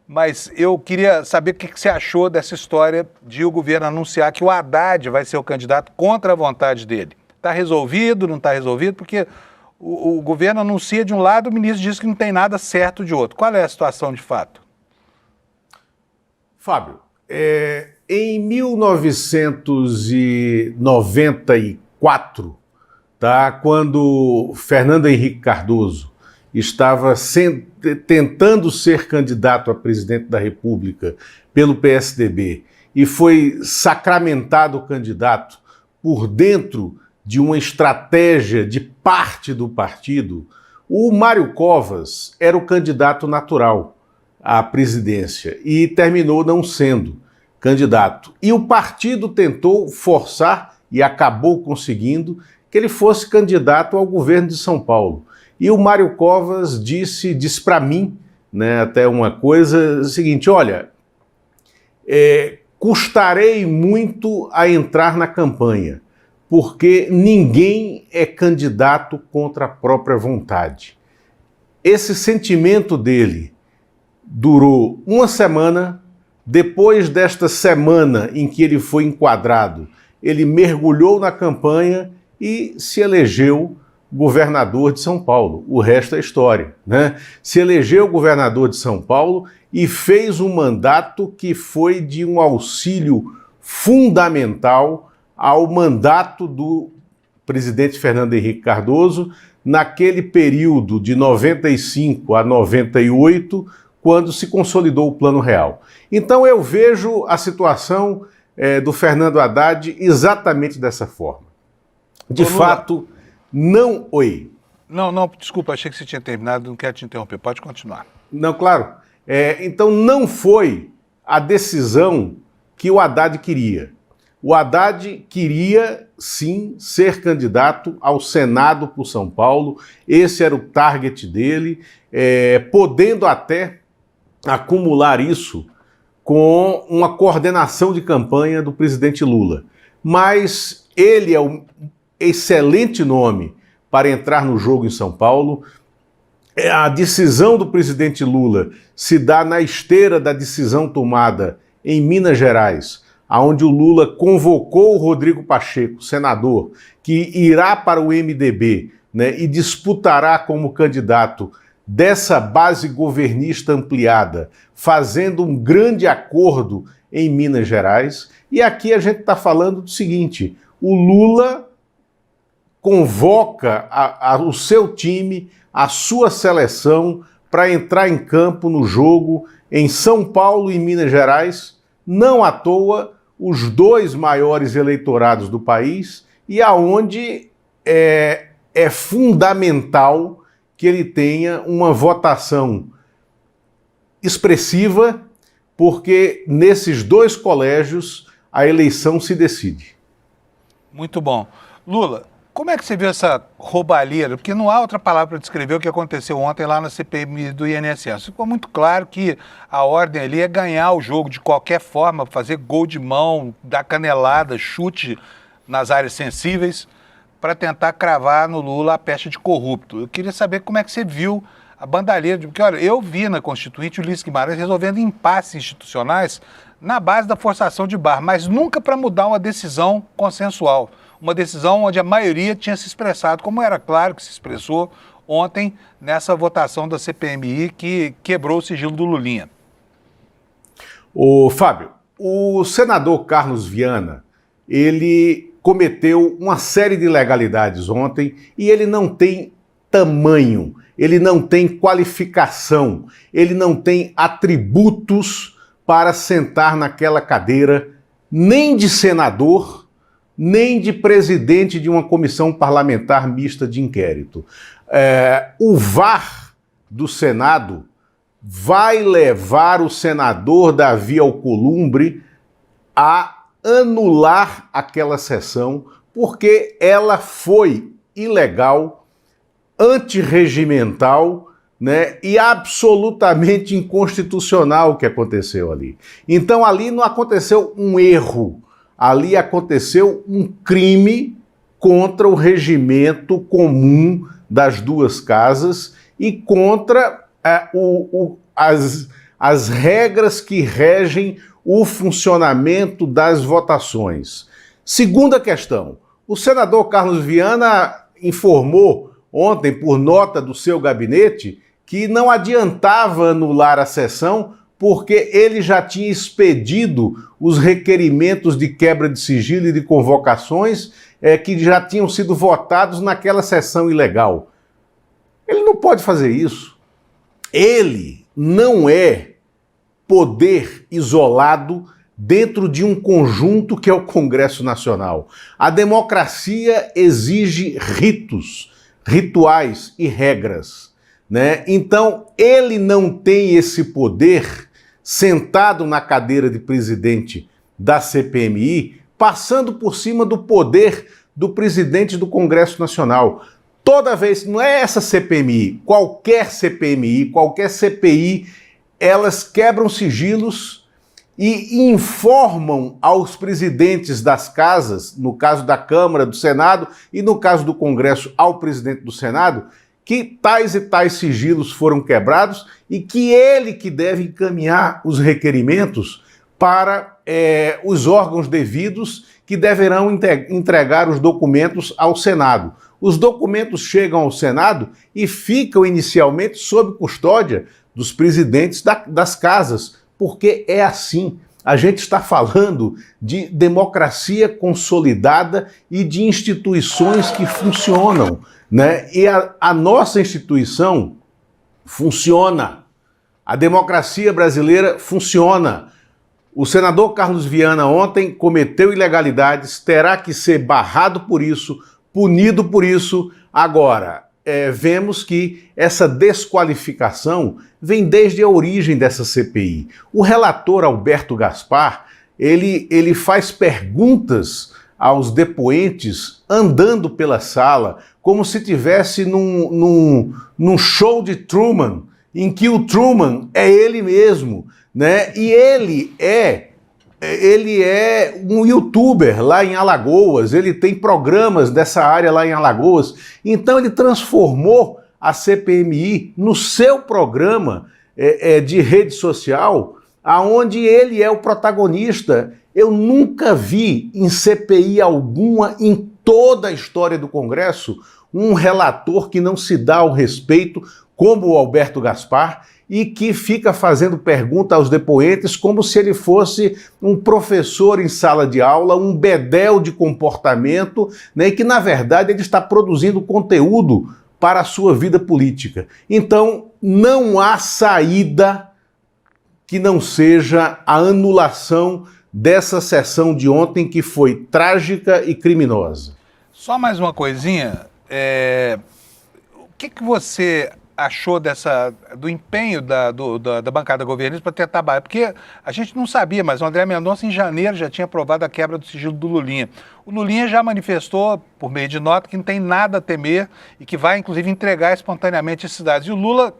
Mas eu queria saber o que você achou dessa história de o governo anunciar que o Haddad vai ser o candidato contra a vontade dele. Está resolvido, não está resolvido? Porque o governo anuncia de um lado, o ministro diz que não tem nada certo de outro. Qual é a situação de fato? Fábio, em 1994, tá, quando Fernando Henrique Cardoso estava tentando ser candidato a presidente da República pelo PSDB e foi sacramentado candidato por dentro de uma estratégia de parte do partido, o Mário Covas era o candidato natural à presidência e terminou não sendo candidato. E o partido tentou forçar, e acabou conseguindo, que ele fosse candidato ao governo de São Paulo. E o Mário Covas disse para mim, né, até uma coisa, o seguinte: olha, custarei muito a entrar na campanha, porque ninguém é candidato contra a própria vontade. Esse sentimento dele durou uma semana. Depois desta semana em que ele foi enquadrado, ele mergulhou na campanha e se elegeu governador de São Paulo. O resto é história, né? Se elegeu governador de São Paulo e fez um mandato que foi de um auxílio fundamental ao mandato do presidente Fernando Henrique Cardoso naquele período de 95 a 98, quando se consolidou o Plano Real. Então eu vejo a situação do Fernando Haddad exatamente dessa forma. De fato, não... Oi. Não, desculpa, achei que você tinha terminado, não quero te interromper, pode continuar. Não, claro. Então não foi a decisão que o Haddad queria. O Haddad queria, sim, ser candidato ao Senado por São Paulo, esse era o target dele, podendo até acumular isso com uma coordenação de campanha do presidente Lula. Mas ele é um excelente nome para entrar no jogo em São Paulo. A decisão do presidente Lula se dá na esteira da decisão tomada em Minas Gerais, onde o Lula convocou o Rodrigo Pacheco, senador, que irá para o MDB, né, e disputará como candidato dessa base governista ampliada, fazendo um grande acordo em Minas Gerais. E aqui a gente está falando do seguinte: o Lula convoca o seu time, a sua seleção, para entrar em campo no jogo em São Paulo e Minas Gerais, não à toa os dois maiores eleitorados do país, e aonde é fundamental que ele tenha uma votação expressiva, porque nesses dois colégios a eleição se decide. Muito bom. Lula, como é que você viu essa roubalheira? Porque não há outra palavra para descrever o que aconteceu ontem lá na CPMI do INSS. Ficou muito claro que a ordem ali é ganhar o jogo de qualquer forma, fazer gol de mão, dar canelada, chute nas áreas sensíveis para tentar cravar no Lula a pecha de corrupto. Eu queria saber como é que você viu a bandalheira, porque olha, eu vi na Constituinte o Ulisses Guimarães resolvendo impasses institucionais na base da forçação de barra, mas nunca para mudar uma decisão consensual, uma decisão onde a maioria tinha se expressado, como era claro que se expressou ontem nessa votação da CPMI que quebrou o sigilo do Lulinha. Ô, Fábio, o senador Carlos Viana, ele cometeu uma série de ilegalidades ontem e ele não tem tamanho, ele não tem qualificação, ele não tem atributos para sentar naquela cadeira nem de senador, nem de presidente de uma comissão parlamentar mista de inquérito. O VAR do Senado vai levar o senador Davi Alcolumbre a anular aquela sessão porque ela foi ilegal, antirregimental, né, e absolutamente inconstitucional o que aconteceu ali. Então ali não aconteceu um erro, ali aconteceu um crime contra o regimento comum das duas casas e contra as regras que regem o funcionamento das votações. Segunda questão, o senador Carlos Viana informou ontem, por nota do seu gabinete, que não adiantava anular a sessão porque ele já tinha expedido os requerimentos de quebra de sigilo e de convocações que já tinham sido votados naquela sessão ilegal. Ele não pode fazer isso. Ele não é poder isolado dentro de um conjunto que é o Congresso Nacional. A democracia exige ritos, rituais e regras, né? Então, ele não tem esse poder sentado na cadeira de presidente da CPMI, passando por cima do poder do presidente do Congresso Nacional. Toda vez, não é essa CPMI, qualquer CPI, elas quebram sigilos e informam aos presidentes das casas, no caso da Câmara, do Senado e no caso do Congresso, ao presidente do Senado, que tais e tais sigilos foram quebrados e que ele que deve encaminhar os requerimentos para os órgãos devidos que deverão entregar os documentos ao Senado. Os documentos chegam ao Senado e ficam inicialmente sob custódia dos presidentes das casas, porque é assim. A gente está falando de democracia consolidada e de instituições que funcionam, né? E a nossa instituição funciona. A democracia brasileira funciona. O senador Carlos Viana ontem cometeu ilegalidades, terá que ser barrado por isso, punido por isso. Agora, vemos que essa desqualificação vem desde a origem dessa CPI. O relator Alberto Gaspar, ele faz perguntas aos depoentes andando pela sala, como se estivesse num show de Truman, em que o Truman é ele mesmo, né? E ele é um youtuber lá em Alagoas, ele tem programas dessa área lá em Alagoas, então ele transformou a CPMI no seu programa de rede social, aonde ele é o protagonista. Eu nunca vi em CPI alguma, em toda a história do Congresso, um relator que não se dá ao respeito, como o Alberto Gaspar, e que fica fazendo pergunta aos depoentes como se ele fosse um professor em sala de aula, um bedel de comportamento, né, e que, na verdade, ele está produzindo conteúdo para a sua vida política. Então, não há saída que não seja a anulação dessa sessão de ontem, que foi trágica e criminosa. Só mais uma coisinha. O que você achou do empenho da bancada governista para tentar barrar? Porque a gente não sabia, mas o André Mendonça, em janeiro, já tinha aprovado a quebra do sigilo do Lulinha. O Lulinha já manifestou, por meio de nota, que não tem nada a temer e que vai, inclusive, entregar espontaneamente as cidades. E o Lula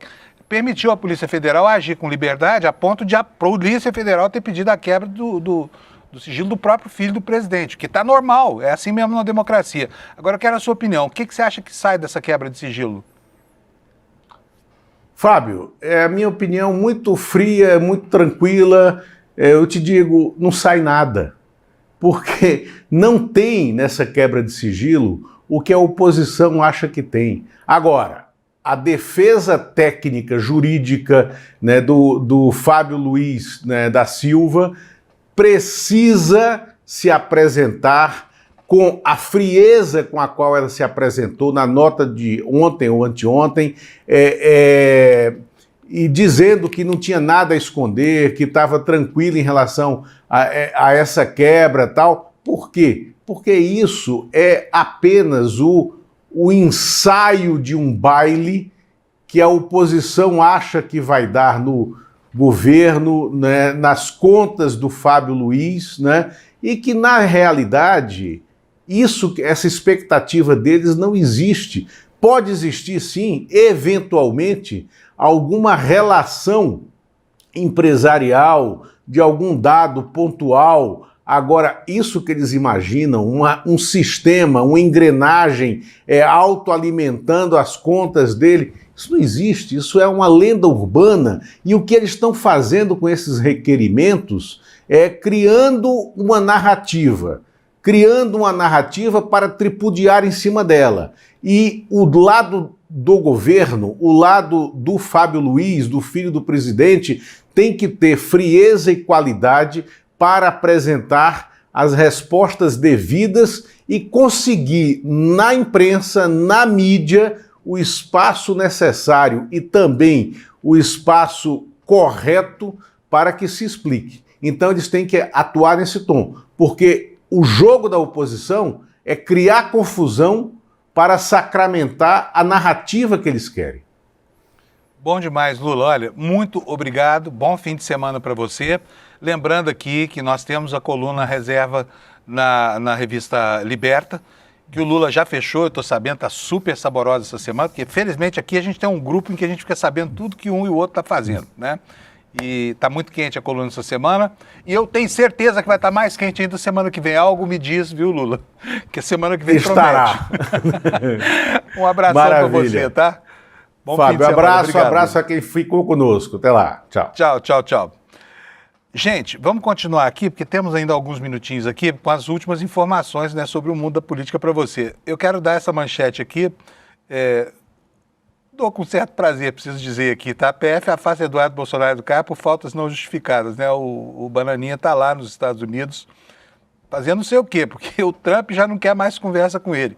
permitiu à Polícia Federal agir com liberdade a ponto de a Polícia Federal ter pedido a quebra do do sigilo do próprio filho do presidente, que está normal, é assim mesmo na democracia. Agora eu quero a sua opinião. O que você acha que sai dessa quebra de sigilo? Fábio, é a minha opinião muito fria, muito tranquila. Eu te digo, não sai nada. Porque não tem nessa quebra de sigilo o que a oposição acha que tem. Agora, a defesa técnica, jurídica, né, do Fábio Luiz, né, da Silva precisa se apresentar com a frieza com a qual ela se apresentou na nota de ontem ou anteontem, e dizendo que não tinha nada a esconder, que estava tranquilo em relação a essa quebra e tal. Por quê? Porque isso é apenas o ensaio de um baile que a oposição acha que vai dar no governo, né, nas contas do Fábio Luiz, né, e que, na realidade, essa expectativa deles não existe. Pode existir, sim, eventualmente, alguma relação empresarial de algum dado pontual. Agora, isso que eles imaginam, um sistema, uma engrenagem autoalimentando as contas dele, isso não existe, isso é uma lenda urbana. E o que eles estão fazendo com esses requerimentos é criando uma narrativa para tripudiar em cima dela. E o lado do governo, o lado do Fábio Luiz, do filho do presidente, tem que ter frieza e qualidade para apresentar as respostas devidas e conseguir na imprensa, na mídia, o espaço necessário e também o espaço correto para que se explique. Então eles têm que atuar nesse tom, porque o jogo da oposição é criar confusão para sacramentar a narrativa que eles querem. Bom demais, Lula. Olha, muito obrigado. Bom fim de semana para você. Lembrando aqui que nós temos a coluna reserva na revista Liberta, que o Lula já fechou, eu estou sabendo, está super saborosa essa semana, porque felizmente aqui a gente tem um grupo em que a gente fica sabendo tudo que um e o outro está fazendo, né? E está muito quente a coluna essa semana, e eu tenho certeza que vai estar mais quente ainda semana que vem. Algo me diz, viu, Lula? Que a semana que vem estará. Promete. Um abração para você, tá? Bom Fábio, fim de semana. Abraço a quem ficou conosco. Até lá. Tchau. Tchau, tchau, tchau. Gente, vamos continuar aqui, porque temos ainda alguns minutinhos aqui com as últimas informações, né, sobre o mundo da política para você. Eu quero dar essa manchete aqui, dou com certo prazer, preciso dizer aqui, tá? A PF afasta Eduardo Bolsonaro do cargo por faltas não justificadas, né? O Bananinha está lá nos Estados Unidos fazendo não sei o quê, porque o Trump já não quer mais conversa com ele.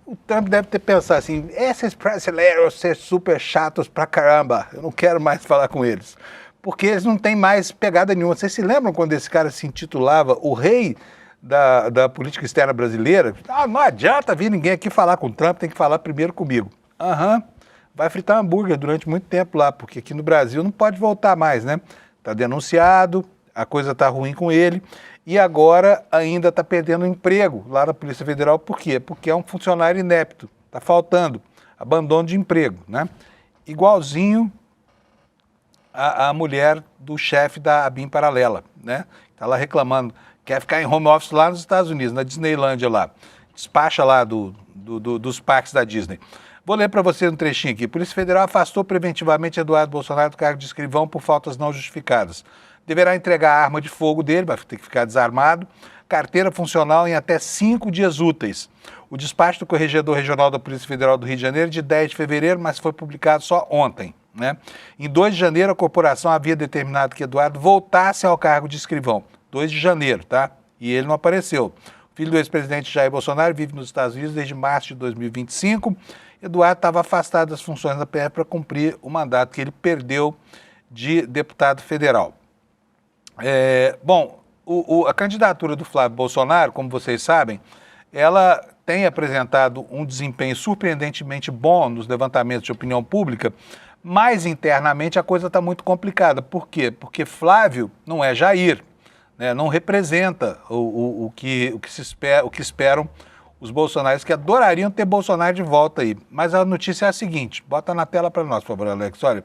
O Trump deve ter pensado assim, esses brasileiros ser super chatos pra caramba, eu não quero mais falar com eles. Porque eles não têm mais pegada nenhuma. Vocês se lembram quando esse cara se intitulava o rei da política externa brasileira? Ah, não adianta vir ninguém aqui falar com o Trump, tem que falar primeiro comigo. Vai fritar hambúrguer durante muito tempo lá, porque aqui no Brasil não pode voltar mais, né? Está denunciado, a coisa está ruim com ele, e agora ainda está perdendo emprego lá na Polícia Federal. Por quê? Porque é um funcionário inepto, está faltando abandono de emprego, né? Igualzinho a mulher do chefe da ABIN Paralela, né? Está lá reclamando, quer ficar em home office lá nos Estados Unidos, na Disneylândia lá. Despacha lá dos parques da Disney. Vou ler para você um trechinho aqui. Polícia Federal afastou preventivamente Eduardo Bolsonaro do cargo de escrivão por faltas não justificadas. Deverá entregar a arma de fogo dele, vai ter que ficar desarmado, carteira funcional em até 5 dias úteis. O despacho do Corregedor Regional da Polícia Federal do Rio de Janeiro de 10 de fevereiro, mas foi publicado só ontem, né? Em 2 de janeiro, a corporação havia determinado que Eduardo voltasse ao cargo de escrivão. 2 de janeiro, tá? E ele não apareceu. O filho do ex-presidente Jair Bolsonaro vive nos Estados Unidos desde março de 2025. Eduardo estava afastado das funções da PF para cumprir o mandato que ele perdeu de deputado federal. A candidatura do Flávio Bolsonaro, como vocês sabem, ela tem apresentado um desempenho surpreendentemente bom nos levantamentos de opinião pública, mas internamente a coisa está muito complicada. Por quê? Porque Flávio não é Jair, né? Não representa o que esperam os bolsonaristas, que adorariam ter Bolsonaro de volta aí. Mas a notícia é a seguinte, bota na tela para nós, por favor, Alex. Olha,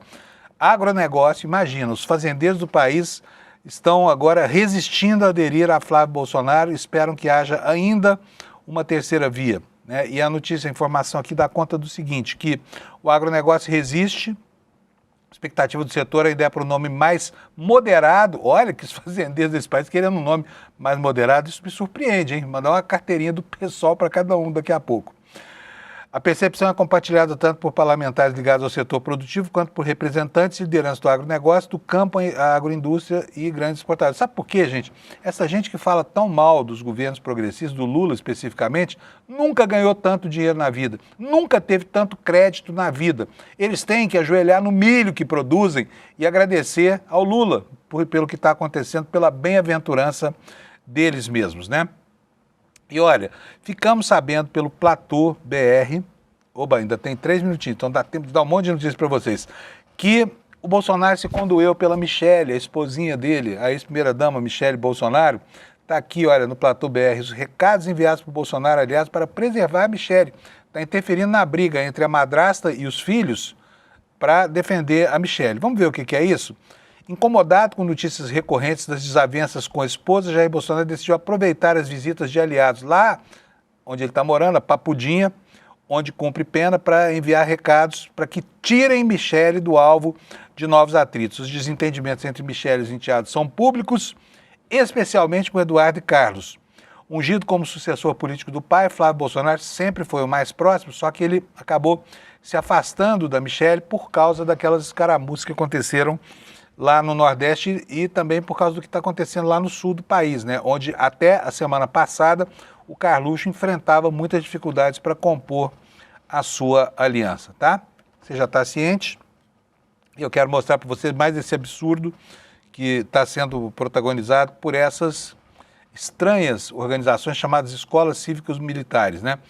agronegócio, imagina, os fazendeiros do país estão agora resistindo a aderir a Flávio Bolsonaro e esperam que haja ainda uma terceira via, né? E a notícia, a informação aqui dá conta do seguinte, que o agronegócio resiste, a expectativa do setor ainda é para um nome mais moderado. Olha que os fazendeiros desse país querendo um nome mais moderado, isso me surpreende, hein? Mandar uma carteirinha do PSOL para cada um daqui a pouco. A percepção é compartilhada tanto por parlamentares ligados ao setor produtivo, quanto por representantes e lideranças do agronegócio, do campo, a agroindústria e grandes exportadores. Sabe por quê, gente? Essa gente que fala tão mal dos governos progressistas, do Lula especificamente, nunca ganhou tanto dinheiro na vida, nunca teve tanto crédito na vida. Eles têm que ajoelhar no milho que produzem e agradecer ao Lula pelo que está acontecendo, pela bem-aventurança deles mesmos, né? E olha, ficamos sabendo pelo Platô BR, oba, ainda tem 3 minutinhos, então dá tempo de dar um monte de notícias para vocês, que o Bolsonaro se condoeu pela Michele, a esposinha dele, a ex-primeira-dama Michele Bolsonaro. Está aqui, olha, no Platô BR, os recados enviados para o Bolsonaro, aliás, para preservar a Michele. Está interferindo na briga entre a madrasta e os filhos para defender a Michele. Vamos ver o que é isso? Incomodado com notícias recorrentes das desavenças com a esposa, Jair Bolsonaro decidiu aproveitar as visitas de aliados lá onde ele está morando, a Papudinha, onde cumpre pena, para enviar recados para que tirem Michele do alvo de novos atritos. Os desentendimentos entre Michele e os enteados são públicos, especialmente com Eduardo e Carlos. Ungido como sucessor político do pai, Flávio Bolsonaro sempre foi o mais próximo, só que ele acabou se afastando da Michele por causa daquelas escaramuças que aconteceram lá no Nordeste e também por causa do que está acontecendo lá no sul do país, né? Onde até a semana passada o Carluxo enfrentava muitas dificuldades para compor a sua aliança, tá? Você já está ciente? Eu quero mostrar para vocês mais esse absurdo que está sendo protagonizado por essas estranhas organizações chamadas escolas cívicas militares, né?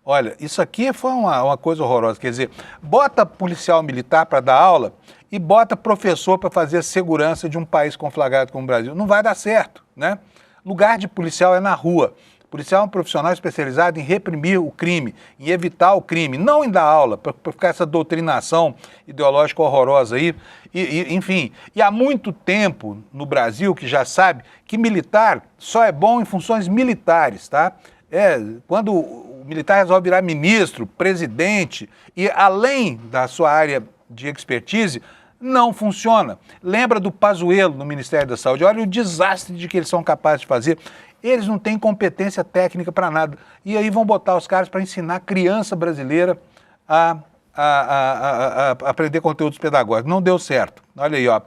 Olha, isso aqui foi uma coisa horrorosa, quer dizer, bota policial militar para dar aula e bota professor para fazer a segurança de um país conflagrado como o Brasil. Não vai dar certo, né? Lugar de policial é na rua. Policial é um profissional especializado em reprimir o crime, em evitar o crime, não em dar aula, para ficar essa doutrinação ideológica horrorosa aí. Enfim, e há muito tempo no Brasil que já sabe que militar só é bom em funções militares, tá? Quando o militar resolve virar ministro, presidente, e além da sua área de expertise, não funciona. Lembra do Pazuello no Ministério da Saúde? Olha o desastre de que eles são capazes de fazer. Eles não têm competência técnica para nada. E aí vão botar os caras para ensinar a criança brasileira a aprender conteúdos pedagógicos. Não deu certo. Olha aí, ó.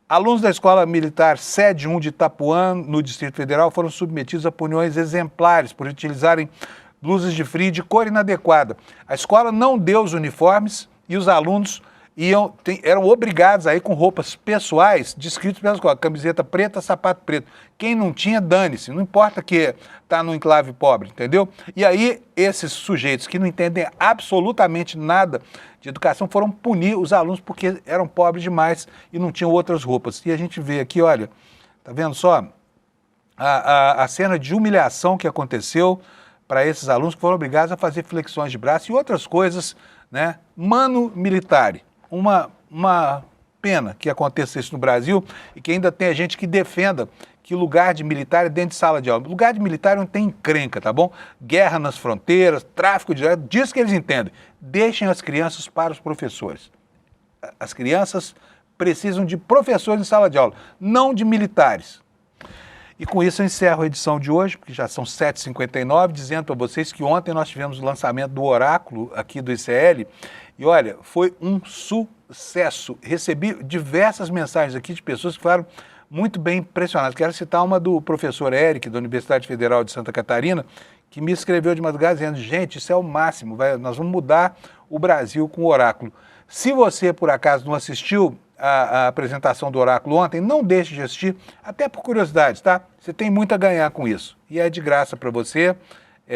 Alunos da Escola Militar Sede 1 de Itapuã, no Distrito Federal, foram submetidos a punições exemplares por utilizarem blusas de frio de cor inadequada. A escola não deu os uniformes e os alunos eram obrigados a ir com roupas pessoais descritas pela escola, camiseta preta, sapato preto. Quem não tinha, dane-se, não importa que está no enclave pobre, entendeu? E aí, esses sujeitos que não entendem absolutamente nada de educação foram punir os alunos porque eram pobres demais e não tinham outras roupas. E a gente vê aqui, olha, tá vendo só? A cena de humilhação que aconteceu para esses alunos que foram obrigados a fazer flexões de braço e outras coisas, né? Mano militare. Uma pena que aconteça isso no Brasil e que ainda tenha gente que defenda que lugar de militar é dentro de sala de aula. Lugar de militar não tem encrenca, tá bom? Guerra nas fronteiras, tráfico de drogas, disso que eles entendem. Deixem as crianças para os professores. As crianças precisam de professores em sala de aula, não de militares. E com isso eu encerro a edição de hoje, porque já são 7h59, dizendo para vocês que ontem nós tivemos o lançamento do oráculo aqui do ICL, e olha, foi um sucesso. Recebi diversas mensagens aqui de pessoas que ficaram muito bem impressionadas. Quero citar uma do professor Eric, da Universidade Federal de Santa Catarina, que me escreveu de madrugada dizendo, gente, isso é o máximo, nós vamos mudar o Brasil com o oráculo. Se você, por acaso, não assistiu a apresentação do oráculo ontem, não deixe de assistir, até por curiosidade, tá? Você tem muito a ganhar com isso. E é de graça para você.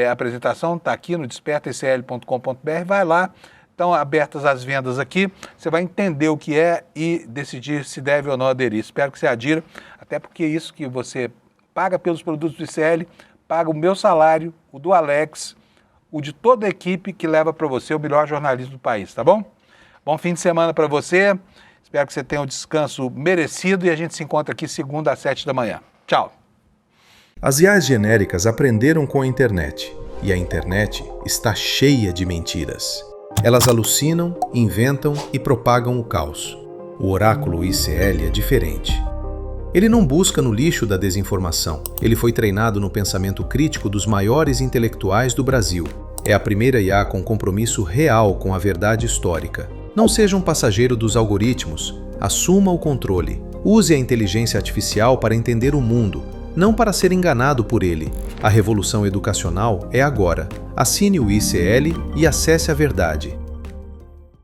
A apresentação está aqui no despertaicl.com.br. Vai lá, estão abertas as vendas aqui. Você vai entender o que é e decidir se deve ou não aderir. Espero que você adira, até porque isso que você paga pelos produtos do ICL, paga o meu salário, o do Alex, o de toda a equipe que leva para você o melhor jornalismo do país, tá bom? Bom fim de semana para você. Espero que você tenha um descanso merecido e a gente se encontra aqui segunda às 7 da manhã. Tchau. As IAs genéricas aprenderam com a internet e a internet está cheia de mentiras. Elas alucinam, inventam e propagam o caos. O oráculo ICL é diferente. Ele não busca no lixo da desinformação. Ele foi treinado no pensamento crítico dos maiores intelectuais do Brasil. É a primeira IA com compromisso real com a verdade histórica. Não seja um passageiro dos algoritmos. Assuma o controle. Use a inteligência artificial para entender o mundo, não para ser enganado por ele. A revolução educacional é agora. Assine o ICL e acesse a verdade.